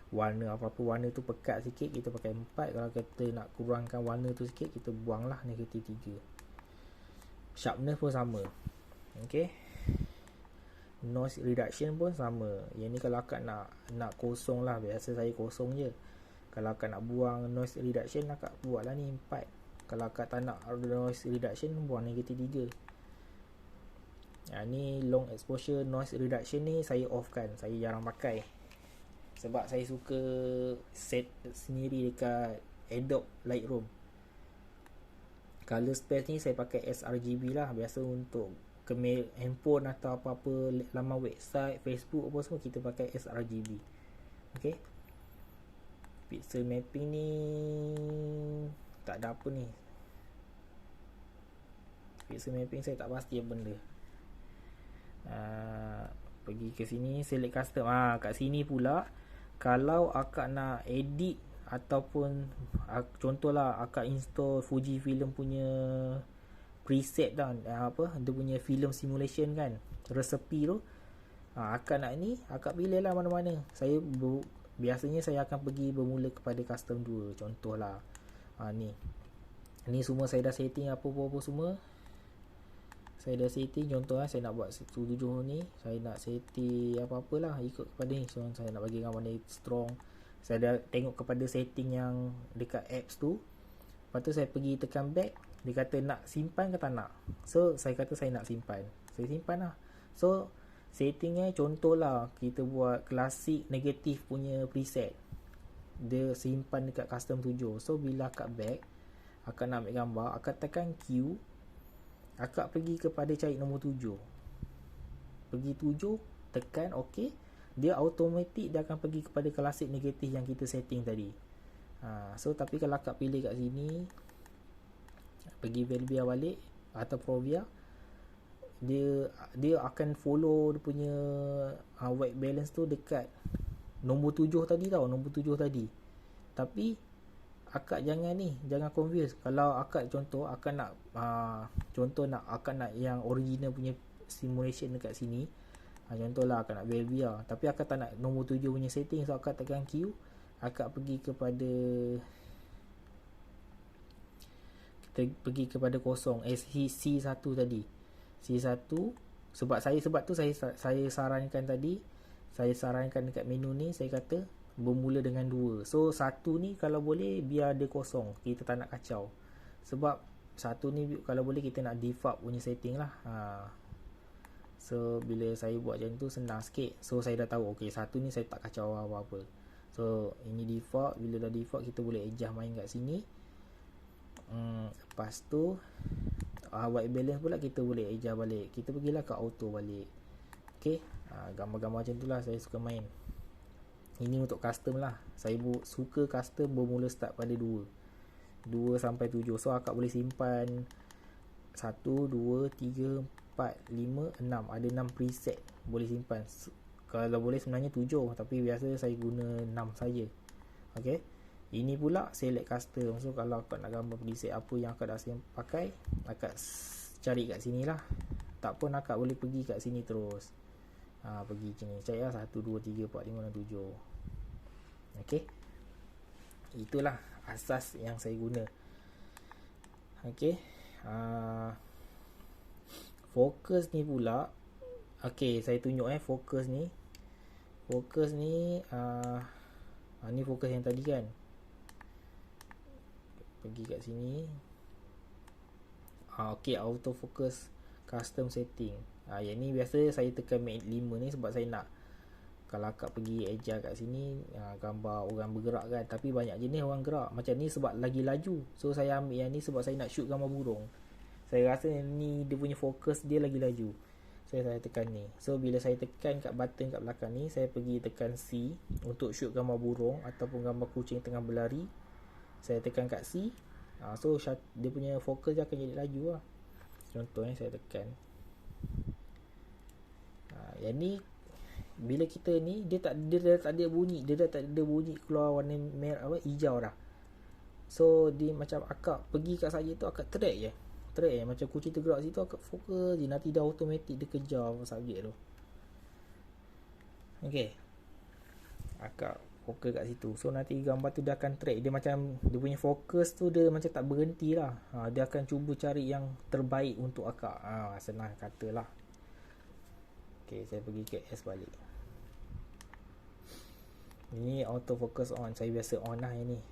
warna, apa-apa warna tu pekat sikit, kita pakai 4. Kalau kita nak kurangkan warna tu sikit, kita buang lah negatif 3. Sharpness pun sama. Okay, noise reduction pun sama. Yang ni kalau akak nak kosong lah, biasa saya kosong je. Kalau akak nak buang noise reduction, akak buat lah ni 4. Kalau akak tak nak noise reduction, buang negatif 3. Ni long exposure noise reduction ni saya off kan, saya jarang pakai. Sebab saya suka set sendiri dekat Adobe Lightroom. Color space ni saya pakai sRGB lah. Biasa untuk handphone atau apa-apa laman website, Facebook apa semua, kita pakai sRGB. Okay. Pixel mapping ni tak ada apa ni. Pixel mapping saya tak pasti apa benda. Pergi ke sini, select custom. Kat sini pula, kalau akak nak edit ataupun contohlah akak install Fujifilm punya preset dah, dia punya film simulation kan, resepi tu, akak nak ni, akak pilih lah mana-mana. Biasanya saya akan pergi bermula kepada custom 2. Contohlah ni semua saya dah setting apa-apa semua. Saya dah setting. Contoh saya nak buat 17 ni, saya nak setting apa-apalah ikut kepada ni. So saya nak bagi gambar ni strong, saya dah tengok kepada setting yang dekat apps tu. Lepas tu saya pergi tekan back, dia kata nak simpan ke tak nak. So saya kata saya nak simpan, saya simpan lah. So settingnya contohlah kita buat klasik negatif punya preset, dia simpan dekat custom 7. So bila akak back, akak nak ambil gambar, akak tekan Q, akak pergi kepada cari nombor 7, pergi 7, tekan OK, dia automatik dia akan pergi kepada klasik negatif yang kita setting tadi. So tapi kalau akak pilih kat sini, pergi Velvia balik atau Provia, dia akan follow dia punya white balance tu dekat nombor 7 tadi tau, nombor 7 tadi. Tapi akak jangan confuse. Kalau akak contoh akak nak akak nak yang original punya simulation dekat sini, contohlah akak nak Belvia, tapi akak tak nak nombor 7 punya setting, so akak tekan Q, akak pergi kepada kosong, C1 tadi, C1. Sebab tu saya sarankan tadi, saya sarankan dekat menu ni, saya kata bermula dengan 2. So 1 ni kalau boleh biar dia kosong, kita tak nak kacau. Sebab 1 ni kalau boleh kita nak default punya setting lah. So bila saya buat macam tu senang sikit. So saya dah tahu, okay 1 ni saya tak kacau apa-apa. So ini default. Bila dah default, kita boleh adjust main kat sini. Lepas tu white balance pula kita boleh adjust balik. Kita pergilah ke auto balik. Okay, gambar-gambar macam tu lah saya suka main. Ini untuk custom lah. Saya suka custom bermula start pada 2 sampai 7. So akak boleh simpan 1, 2, 3, 4, 5, 6. Ada 6 preset boleh simpan. Kalau boleh sebenarnya 7, tapi biasa saya guna 6 saja. Okay, ini pula select custom. So kalau akak nak gambar preset apa yang akak dah pakai, akak cari kat sini lah. Tak pun akak boleh pergi kat sini terus. Pergi sini, cari lah 1, 2, 3, 4, 5 dan 7. Okay, itulah asas yang saya guna. Okay, fokus ni pula, okay saya tunjuk fokus ni ni fokus yang tadi kan. Pergi kat sini. Okay, auto focus custom setting. Yang ni biasa saya tekan Mag 5 ni sebab saya nak, kalau akak pergi adjust kat sini, gambar orang bergerak kan. Tapi banyak jenis orang gerak. Macam ni sebab lagi laju, so saya ambil yang ni sebab saya nak shoot gambar burung. Saya rasa ni dia punya fokus dia lagi laju, so saya tekan ni. So bila saya tekan kat button kat belakang ni, saya pergi tekan C untuk shoot gambar burung ataupun gambar kucing tengah berlari. Saya tekan kat C, so dia punya fokus dia akan jadi laju lah. Contohnya saya tekan yang ni, bila kita ni dia dah tak ada bunyi, keluar warna merah hijau dah. So dia macam akak pergi kat subjek tu, akak track je macam kucing tergerak situ, akak fokus je, nanti dah automatic dia kejar subjek tu. Okay, akak fokus kat situ, so nanti gambar tu dia akan track. Dia macam, dia punya fokus tu dia macam tak berhenti lah. Dia akan cuba cari yang terbaik untuk akak. Senang katalah. Okay, saya pergi ke S balik. Ini auto focus on, saya biasa on lah yang ni.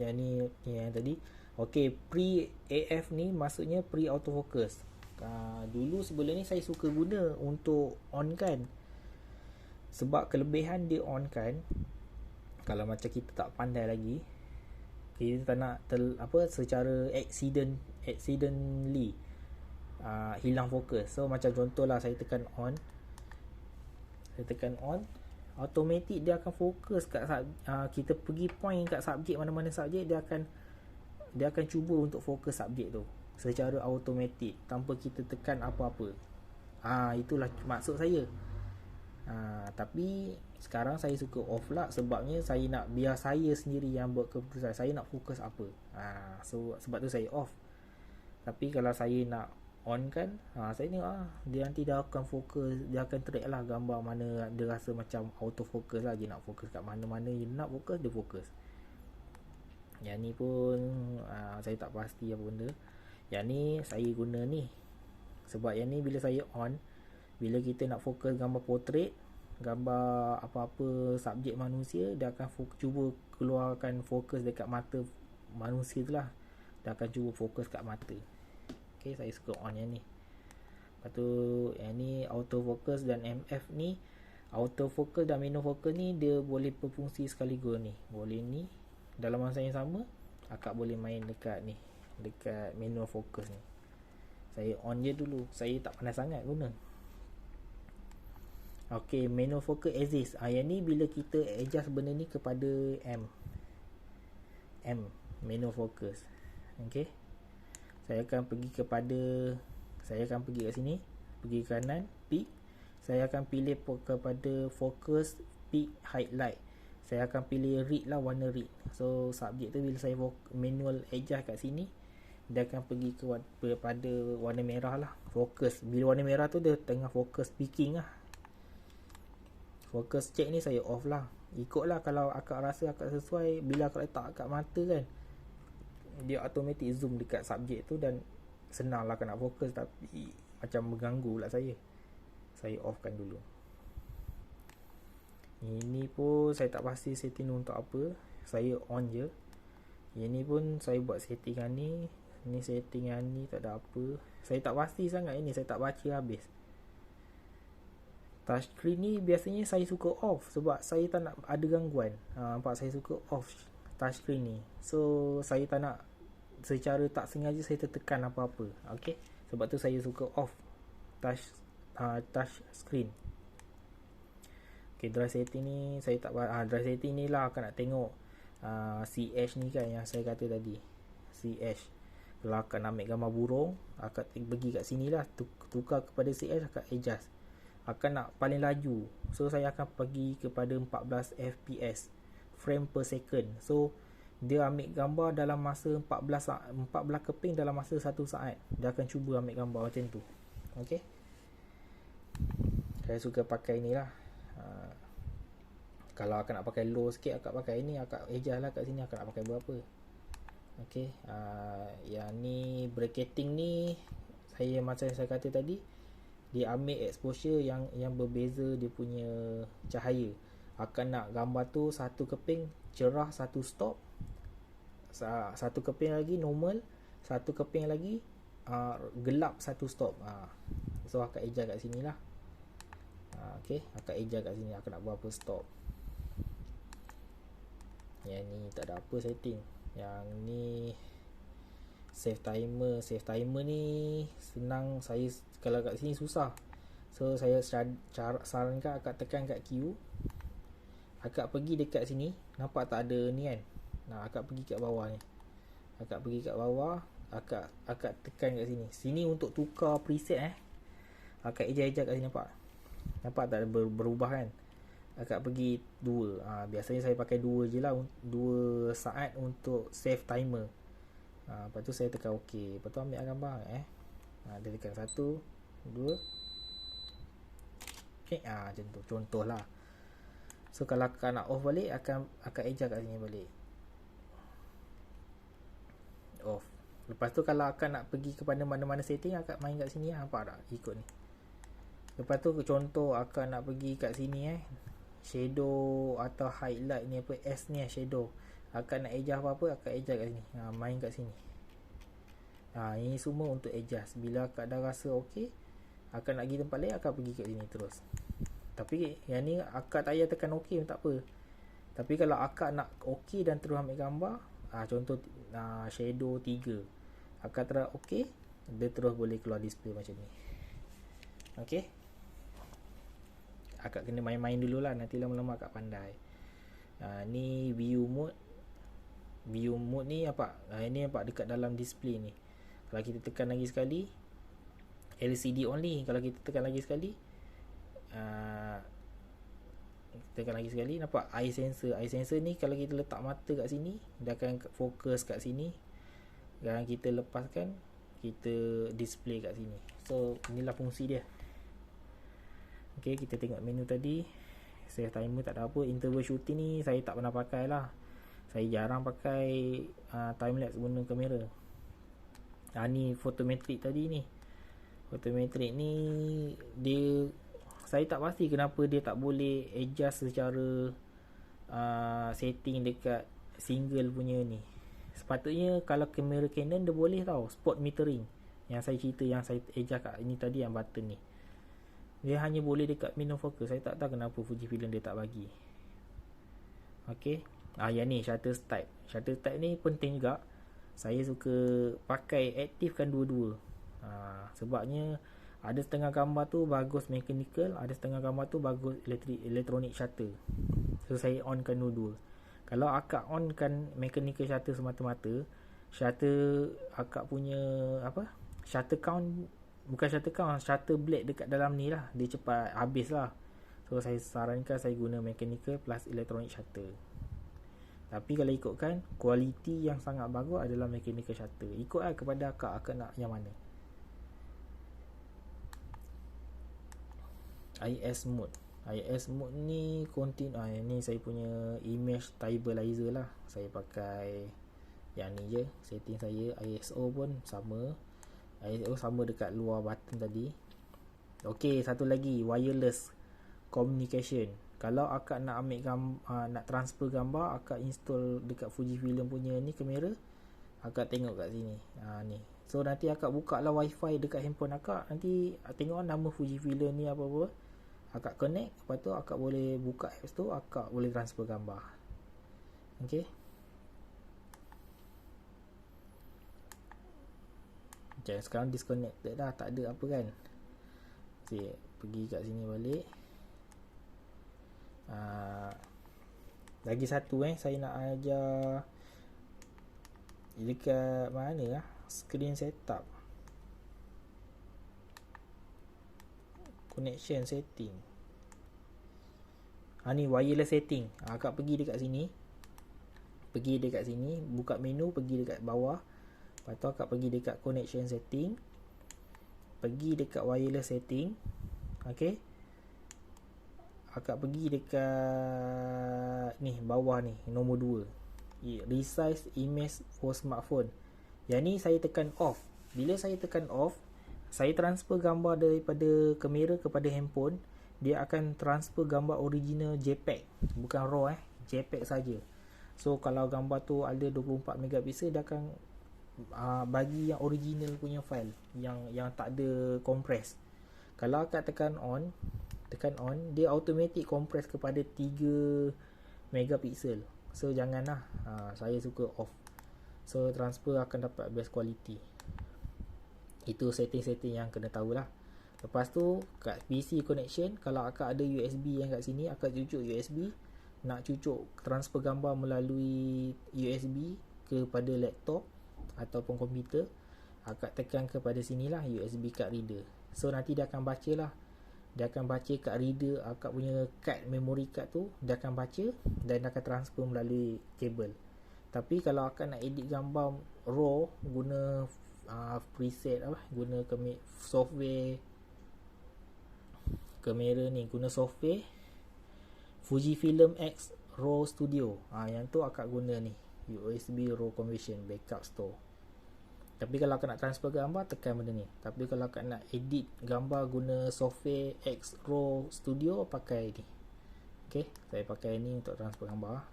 Yang ni yang tadi. Okay, pre AF ni maksudnya pre auto focus. Dulu sebelum ni saya suka guna untuk on kan. Sebab kelebihan dia on kan, kalau macam kita tak pandai lagi, kita tak nak secara accidentally hilang fokus. So macam contohlah saya tekan on, automatic dia akan fokus kat kita pergi point kat subjek, mana-mana subjek dia akan cuba untuk fokus subjek tu secara automatic tanpa kita tekan apa-apa. Itulah maksud saya. Tapi sekarang saya suka off lah, sebabnya saya nak biar saya sendiri yang buat keputusan saya nak fokus apa. So sebab tu saya off. Tapi kalau saya nak on kan, saya tengok dia nanti dah akan fokus, dia akan track lah gambar mana dia rasa macam auto fokus lah. Dia nak fokus kat mana-mana dia nak fokus, dia fokus. Yang ni pun saya tak pasti apa benda. Yang ni saya guna ni sebab yang ni bila saya on, bila kita nak fokus gambar portrait, gambar apa-apa subjek manusia, dia akan cuba keluarkan fokus dekat mata manusia tu lah. Dia akan cuba fokus kat mata. Okay, saya suka on yang ni. Lepas tu yang ni auto focus dan MF ni, auto focus dan manual focus ni dia boleh berfungsi sekaligus ni. Boleh ni dalam masa yang sama, akak boleh main dekat ni, dekat manual focus ni. Saya on je dulu, saya tak pandai sangat guna. Okay, manual focus exist. Yang ni bila kita adjust benda ni kepada M manual focus. Okay, saya akan pergi kat sini. pergi kanan, peak. Saya akan pilih kepada focus, peak, highlight. Saya akan pilih read lah, warna read. So subjek tu bila saya manual adjust kat sini, dia akan pergi pada warna merah lah, focus. Bila warna merah tu dia tengah focus peaking lah. Focus check ni saya off lah. Ikutlah kalau akak rasa akak sesuai, bila akak letak kat mata kan, dia automatic zoom dekat subjek tu dan senang lah nak fokus. Tapi macam mengganggu lah saya offkan dulu. Ini pun saya tak pasti setting untuk apa, saya on je. Ini pun saya buat settingan ni. Ni settingan ni tak ada apa, saya tak pasti sangat ini, saya tak baca habis. Touchscreen ni biasanya saya suka off sebab saya tak nak ada gangguan. Nampak, saya suka off touchscreen ni. So saya tak nak secara tak sengaja saya tertekan apa-apa. Okay, sebab tu saya suka off touch screen. Okay, drive setting ni saya tak drive setting ni lah akan nak tengok CH ni kan yang saya kata tadi. CH, kalau akan nak ambil gambar burung, akan pergi kat sini lah, tukar kepada CH, akan adjust. Akan nak paling laju, so saya akan pergi kepada 14 fps, frame per second. So dia ambil gambar dalam masa 14 keping dalam masa 1 saat. Dia akan cuba ambil gambar macam tu. Okay, saya suka pakai ni lah. Kalau akan nak pakai low sikit, akak pakai ni, akak adjust lah kat sini akak nak pakai berapa. Okay, yang ni bracketing ni, saya macam saya kata tadi, dia ambil exposure yang berbeza dia punya cahaya. Akan nak gambar tu satu keping cerah, satu stop, satu keping lagi normal, satu keping lagi gelap, satu stop. So akak adjust kat sini lah. Okay, akak adjust kat sini, akak nak berapa stop. Yang ni tak ada apa setting. Yang ni save timer ni senang. Saya kalau kat sini susah, so saya sarankan akak tekan kat Q, akak pergi dekat sini, nampak tak ada ni kan. Akak pergi kat bawah ni, akak pergi kat bawah, akak tekan kat sini. Sini untuk tukar preset akak ejak kat sini, nampak tak ada berubah kan. Akak pergi 2. Biasanya saya pakai 2 je lah, 2 saat untuk save timer. Lepas tu saya tekan OK. Lepas tu ambil gambar dia tekan 1, 2. Okay, macam tu, contoh lah. So kalau akak nak off balik, akak adjust kat sini balik, off. Lepas tu kalau akak nak pergi kepada mana-mana setting, akak main kat sini. Nampak tak, ikut ni. Lepas tu contoh akak nak pergi kat sini shadow atau highlight ni, apa S ni shadow, akak nak adjust apa-apa, akak adjust kat sini. Main kat sini. Ini semua untuk adjust. Bila akak dah rasa ok, akak nak pergi tempat lain, akak pergi kat sini terus. Tapi yang ni akak tak payah tekan ok pun tak apa. Tapi kalau akak nak ok dan terus ambil gambar, contoh shadow 3, akak terus ok, dia terus boleh keluar display macam ni. Ok, akak kena main-main dulu lah, nanti lama-lama akak pandai. Ni view mode. View mode ni apa? Ini nampak dekat dalam display ni. Kalau kita tekan lagi sekali, LCD only. Kalau kita tekan lagi sekali, nampak eye sensor. Eye sensor ni kalau kita letak mata kat sini, dia akan fokus kat sini. Dan kita lepaskan, kita display kat sini. So inilah fungsi dia. Ok, kita tengok menu tadi. Save timer tak ada apa. Interval shooting ni saya tak pernah pakai lah. Saya jarang pakai timelapse guna kamera. Ni photometric tadi ni. Photometric ni dia, saya tak pasti kenapa dia tak boleh adjust secara setting dekat single punya ni. Sepatutnya kalau kamera Canon dia boleh tau, spot metering. Yang saya cerita, yang saya adjust kat ini tadi, yang button ni, dia hanya boleh dekat minimum focus. Saya tak tahu kenapa Fujifilm dia tak bagi. Ok, yang ni shutter type. Shutter type ni penting juga. Saya suka pakai, aktifkan dua-dua. Sebabnya ada setengah gambar tu bagus mechanical, ada setengah gambar tu bagus electronic shutter. So saya onkan dua-dua. Kalau akak onkan mechanical shutter semata-mata, shutter akak punya shutter count bukan shutter cam, shutter blade dekat dalam ni lah, dia cepat habis lah. So saya sarankan saya guna mechanical plus electronic shutter. Tapi kalau ikutkan, kualiti yang sangat bagus adalah mechanical shutter. Ikutlah kepada akak nak yang mana. IS mode. IS mode ni ni saya punya image stabilizer lah. Saya pakai yang ni je. Setting saya ISO pun sama. ISO sama dekat luar button tadi. Okey, satu lagi, wireless communication. Kalau akak nak ambil nak transfer gambar, akak install dekat Fujifilm punya ni kamera, akak tengok kat sini. Ni. So nanti akak buka lah wifi dekat handphone akak, nanti tengok nama Fujifilm ni apa-apa. Akak connect, lepas tu akak boleh buka apps tu, akak boleh transfer gambar. Okey. Okay, sekarang disconnected dah, tak ada apa kan. Okay, pergi kat sini balik. Lagi satu saya nak ajar dekat mana lah, screen setup, connection setting. Ni wireless setting. Akak pergi dekat sini, buka menu, pergi dekat bawah. Lepas tu akak pergi dekat connection setting, pergi dekat wireless setting. Okay, akak pergi dekat ni bawah ni, nombor 2, resize image for smartphone. Yang ni saya tekan off. Bila saya tekan off, saya transfer gambar daripada kamera kepada handphone. Dia akan transfer gambar original JPEG, bukan RAW, JPEG saja. So kalau gambar tu ada 24 megapiksel, dia akan bagi yang original punya file, yang tak ada compress. Kalau akak tekan on, dia automatic compress kepada 3 megapiksel. So janganlah, saya suka off. So transfer akan dapat best quality. Itu setting-setting yang kena tahulah. Lepas tu kat PC connection, kalau akak ada USB yang kat sini, akak cucuk USB. Nak cucuk transfer gambar melalui USB kepada laptop ataupun komputer, akak tekan kepada sinilah, USB card reader. So nanti dia akan baca lah. Dia akan baca kat reader akak punya card, memory card tu, dia akan baca dan dia akan transfer melalui kabel. Tapi kalau akak nak edit gambar RAW guna preset guna software kamera ni, guna software Fujifilm X RAW Studio, yang tu akak guna ni, USB RAW Conversion Backup Store. Tapi kalau akak nak transfer gambar, tekan benda ni. Tapi kalau akak nak edit gambar guna software X RAW Studio, pakai ni. Okay, saya pakai ni untuk transfer gambar.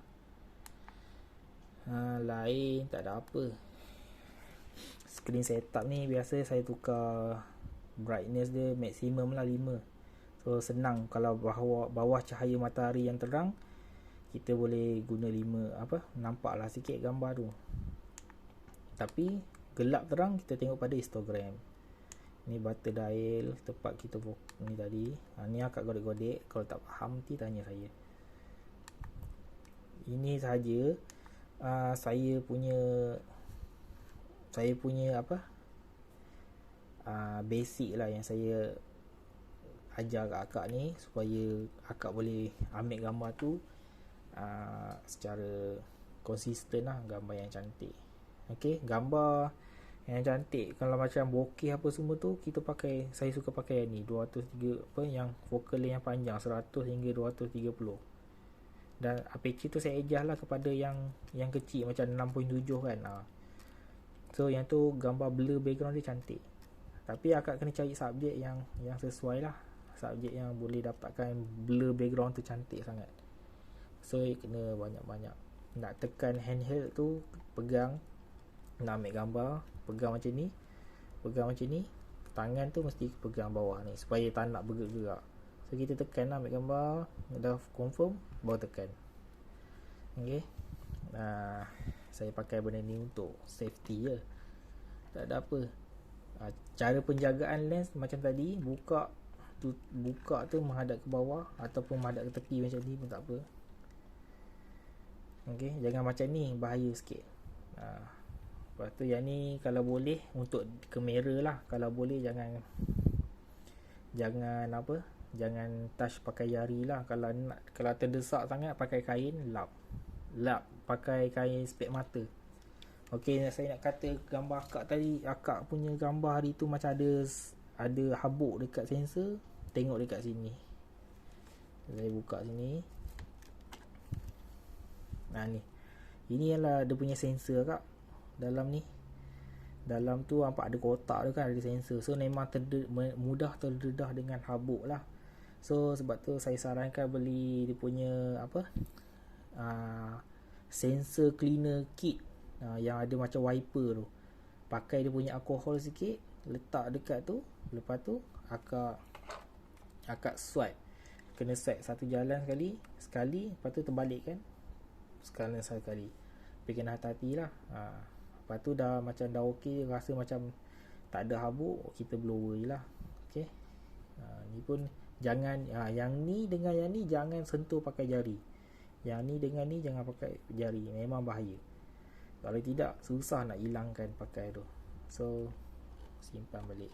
Lain tak ada apa. Screen setup ni biasa saya tukar brightness dia maksimum lah 5. So senang, kalau bawah cahaya matahari yang terang, kita boleh guna 5, nampaklah sikit gambar tu. Tapi gelap terang, kita tengok pada histogram. Ni butter dial tempat kita ni tadi. Ni akak godek-godek. Kalau tak faham nanti tanya saya. Ini sahaja saya punya basic lah yang saya ajar kat akak ni, supaya akak boleh ambil gambar tu secara konsisten lah, gambar yang cantik. Okay, gambar yang cantik, kalau macam bokeh apa semua tu, saya suka pakai yang ni 203, yang focal length yang panjang 100 hingga 230. Dan aperture tu saya adjust lah kepada yang kecil, macam 6.7 kan. So yang tu gambar blur background dia cantik. Tapi akak kena cari subjek yang sesuai lah, subjek yang boleh dapatkan blur background tu cantik sangat. So kena banyak-banyak. Nak tekan handheld tu, pegang, nak ambil gambar, pegang macam ni, tangan tu mesti pegang bawah ni, supaya tak nak bergerak-gerak. So kita tekan lah, ambil gambar, dah confirm, baru tekan. Okay, saya pakai benda ni untuk safety je, tak ada apa. Cara penjagaan lens macam tadi, buka tu menghadap ke bawah ataupun menghadap ke tepi macam ni pun tak apa. Okay, jangan macam ni, bahaya sikit. Lepas tu yang ni kalau boleh untuk kamera lah, kalau boleh jangan apa, jangan touch pakai jari lah. Kalau terdesak sangat pakai kain lap pakai kain spek mata. Okey, saya nak kata gambar akak tadi, akak punya gambar hari tu macam ada habuk dekat sensor. Tengok dekat sini, saya buka sini. Nah ni, ini ialah dia punya sensor kak. Dalam tu nampak ada kotak tu kan, ada sensor. So memang mudah terdedah dengan habuk lah. So sebab tu saya sarankan beli dia punya apa, sensor cleaner kit, yang ada macam wiper tu. Pakai dia punya alkohol sikit, letak dekat tu. Lepas tu akak swipe. Kena swipe satu jalan sekali. Lepas tu terbalikkan sekali. Tapi kena hati-hati lah. Lepas tu dah okey, rasa macam tak ada habuk, kita blower je lah. Okay. Ni pun jangan, yang ni dengan yang ni jangan sentuh pakai jari. Yang ni dengan ni jangan pakai jari, memang bahaya. Kalau tidak, susah nak hilangkan pakai tu. So simpan balik.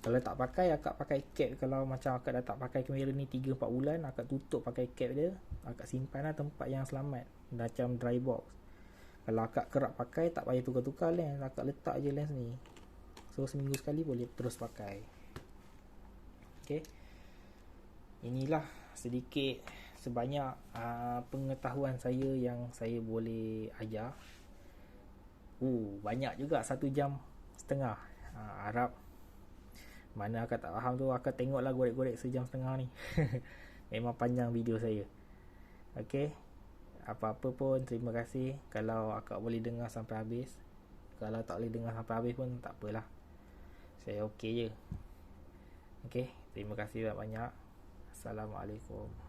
Kalau tak pakai, akak pakai cap. Kalau macam akak dah tak pakai kamera ni 3-4 bulan, akak tutup pakai cap dia. Akak simpan lah tempat yang selamat, macam dry box. Kalau akak kerap pakai, tak payah tukar-tukar lens, akak letak je lens ni. So seminggu sekali boleh terus pakai. Okay. Inilah sedikit sebanyak pengetahuan saya yang saya boleh ajar. Banyak juga, 1.5 jam. Harap mana akak tak faham tu, akak tengoklah gorek-gorek 1.5 jam ni. Memang panjang video saya. Okay. Apa-apa pun terima kasih kalau akak boleh dengar sampai habis. Kalau tak boleh dengar sampai habis pun tak apalah, saya okey je. Okay. Terima kasih banyak-banyak. Assalamualaikum.